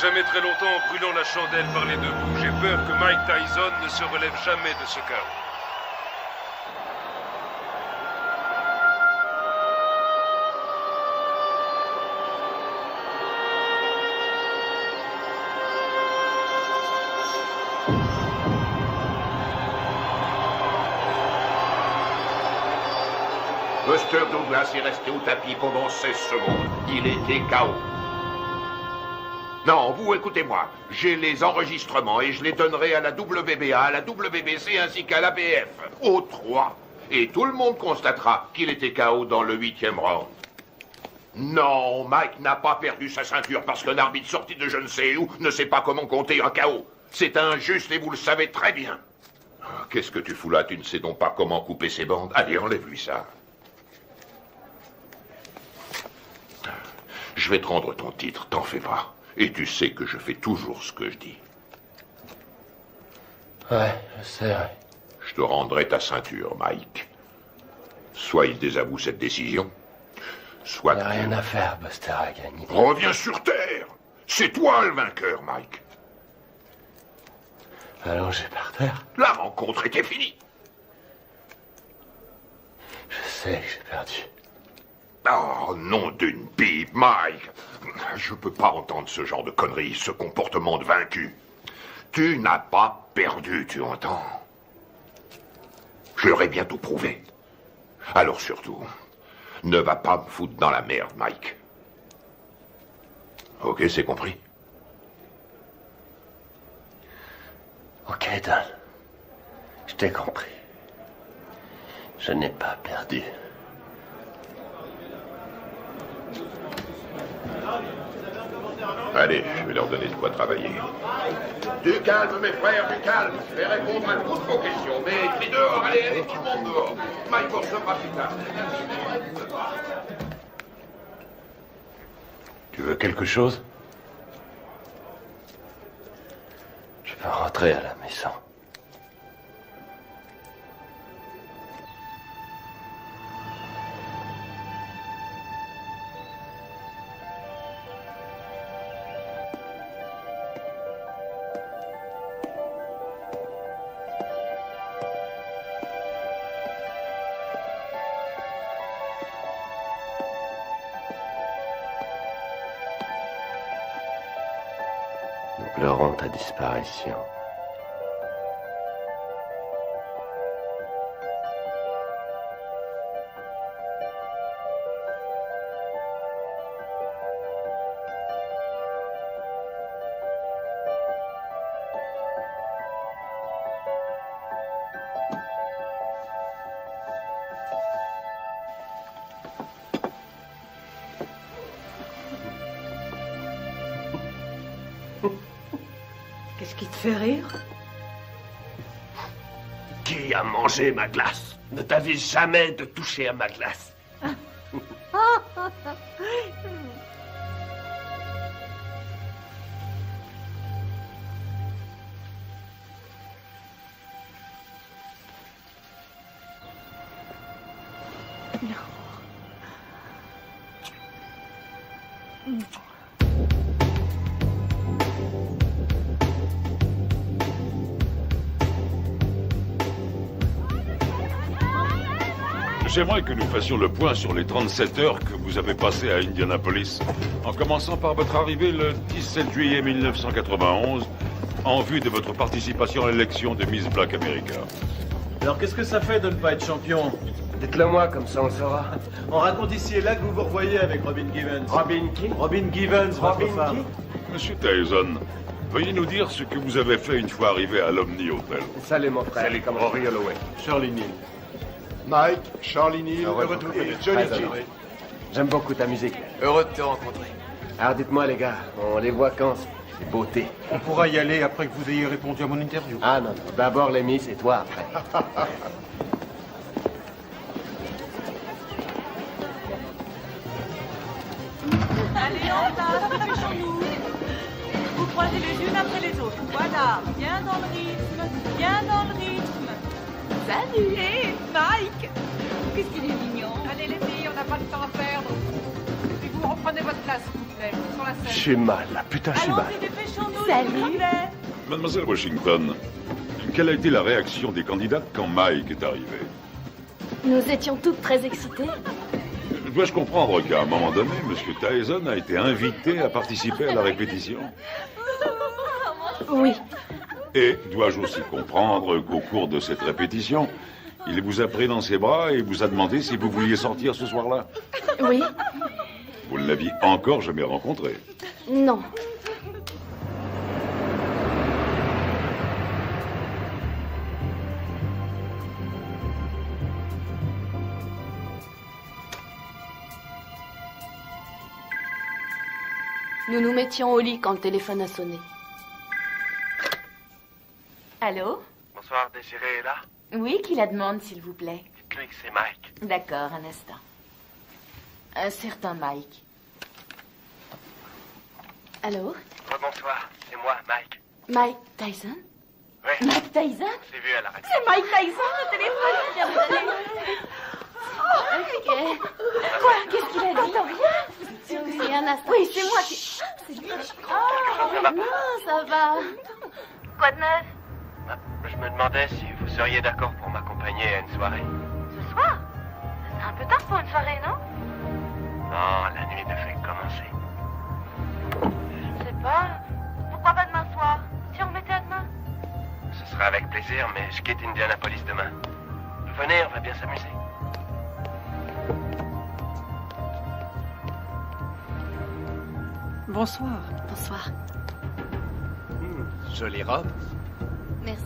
jamais très longtemps en brûlant la chandelle par les deux bouts. J'ai peur que Mike Tyson ne se relève jamais de ce chaos. Buster Douglas est resté au tapis pendant 16 secondes. Il était KO. Non, vous écoutez-moi. J'ai les enregistrements et je les donnerai à la WBA, à la WBC ainsi qu'à l'ABF. Aux 3. Et tout le monde constatera qu'il était KO dans le 8e round. Non, Mike n'a pas perdu sa ceinture parce qu'un arbitre sorti de je ne sais où ne sait pas comment compter un KO. C'est injuste et vous le savez très bien. Qu'est-ce que tu fous là? Tu ne sais donc pas comment couper ses bandes? Allez, enlève-lui ça. Je vais te rendre ton titre, t'en fais pas. Et tu sais que je fais toujours ce que je dis. Ouais, je sais, ouais. Je te rendrai ta ceinture, Mike. Soit il désavoue cette décision, soit... Il n'y a rien à faire, Buster a gagné. Reviens sur Terre. C'est toi le vainqueur, Mike. Allongé par terre. La rencontre était finie. Je sais que j'ai perdu. Oh, nom d'une pipe, Mike. Je peux pas entendre ce genre de conneries, ce comportement de vaincu. Tu n'as pas perdu, tu entends? Je leur ai bientôt prouvé. Alors surtout, ne va pas me foutre dans la merde, Mike. Ok, c'est compris? Ok, Don. Je t'ai compris. Je n'ai pas perdu. Allez, je vais leur donner de quoi travailler. Du calme, mes frères, du calme. Je vais répondre à toutes vos questions. Mais crie dehors, allez, tout le monde dehors. Mike vous recevra plus tard. Tu veux quelque chose? Tu peux rentrer à la maison. Nous pleurons ta disparition. Qu'est-ce qui te fait rire? Qui a mangé ma glace? Ne t'avise jamais de toucher à ma glace. J'aimerais que nous fassions le point sur les 37 heures que vous avez passées à Indianapolis, en commençant par votre arrivée le 17 juillet 1991, en vue de votre participation à l'élection de Miss Black America. Alors qu'est-ce que ça fait de ne pas être champion? Dites-le moi, comme ça on le saura. On raconte ici et là que vous vous revoyez avec Robin Givens. Robin qui? Robin Givens, votre femme. Monsieur Tyson, veuillez nous dire ce que vous avez fait une fois arrivé à l'Omni Hotel. Salut mon frère. Salut, comment Rory Holloway. Shirley Neal. Mike, Charlie Neal, heureux de vous connaître. Johnny Kidd. J'aime beaucoup ta musique. Heureux de te rencontrer. Alors dites-moi les gars, on les voit quand ces beautés? On pourra y aller après que vous ayez répondu à mon interview. Ah non, non. D'abord les Miss et toi après. Allez, en place, dépêchons-nous. Vous croisez les unes après les autres. Voilà, bien dans le rythme, bien dans le rythme. Salut, hé, Mike. Qu'est-ce qu'il est mignon. Allez les filles, on n'a pas le temps à perdre. Et puis vous reprenez votre place, s'il vous plaît. James, sur la scène. Je suis mal, là. Putain, je suis mal. Allons-y, dépêchons-nous, Salut. s'il vous plaît. Mademoiselle Washington, quelle a été la réaction des candidates quand Mike est arrivé? Nous étions toutes très excitées. Dois-je comprendre qu'à un moment donné, M. Tyson a été invité à participer à la répétition? Oui. Et dois-je aussi comprendre qu'au cours de cette répétition, il vous a pris dans ses bras et vous a demandé si vous vouliez sortir ce soir-là? Oui. Vous ne l'aviez encore jamais rencontré? Non. Nous nous mettions au lit quand le téléphone a sonné. Allô? Bonsoir, Désiré est là? Oui, qui la demande, s'il vous plaît? Dites-lui que c'est Mike. D'accord, un instant. Un certain Mike. Allô? Rebonsoir, c'est moi, Mike. Mike Tyson? Oui. Mike Tyson? Je l'ai vu à la radio. C'est Mike Tyson, le téléphone qui vient de sonner. Ok. Quoi? Qu'est-ce qu'il a dit? Rien? Oui, un instant. Oui, c'est moi qui... C'est lui. Oh, non, ça va. Quoi de neuf? Je me demandais si vous seriez d'accord pour m'accompagner à une soirée. Ce soir? C'est un peu tard pour une soirée, non? Non, la nuit ne fait que commencer. Je sais pas. Pourquoi pas demain soir? Si on remettait à demain? Ce sera avec plaisir, mais je quitte Indianapolis demain. Venez, on va bien s'amuser. Bonsoir. Bonsoir. Jolie robe. Merci.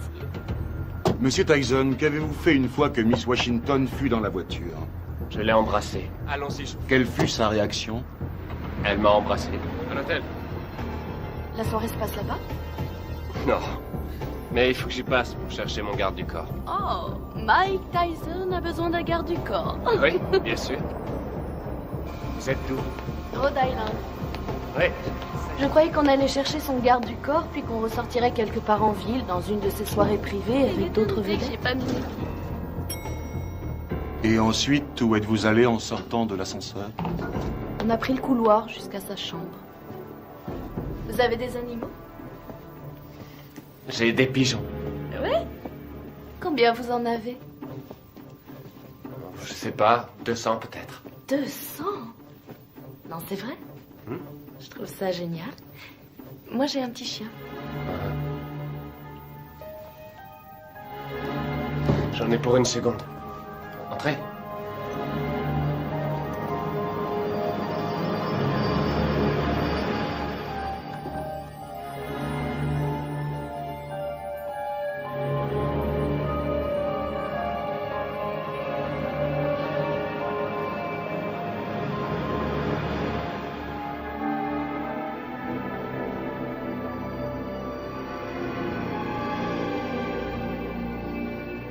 Monsieur Tyson, qu'avez-vous fait une fois que Miss Washington fut dans la voiture? Je l'ai embrassée. Allons-y. Quelle fut sa réaction? Elle m'a embrassé. À l'hôtel? La soirée se passe là-bas? Non. Mais il faut que j'y passe pour chercher mon garde du corps. Oh, Mike Tyson a besoin d'un garde du corps. Oui, bien sûr. Vous êtes d'où? Rhode Island. Oui. Je croyais qu'on allait chercher son garde du corps, puis qu'on ressortirait quelque part en ville, dans une de ses soirées privées, avec d'autres vedettes. J'ai pas mis. Et ensuite, où êtes-vous allé en sortant de l'ascenseur? On a pris le couloir jusqu'à sa chambre. Vous avez des animaux? J'ai des pigeons. Oui? Combien vous en avez? Je sais pas, 200 peut-être. 200? Non, c'est vrai? Je trouve ça génial. Moi, j'ai un petit chien. J'en ai pour une seconde. Entrez.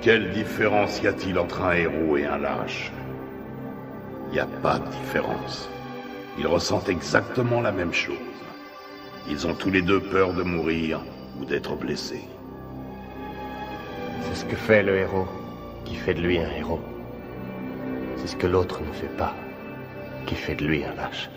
Quelle différence y a-t-il entre un héros et un lâche? Il n'y a pas de différence. Ils ressentent exactement la même chose. Ils ont tous les deux peur de mourir ou d'être blessés. C'est ce que fait le héros qui fait de lui un héros. C'est ce que l'autre ne fait pas qui fait de lui un lâche.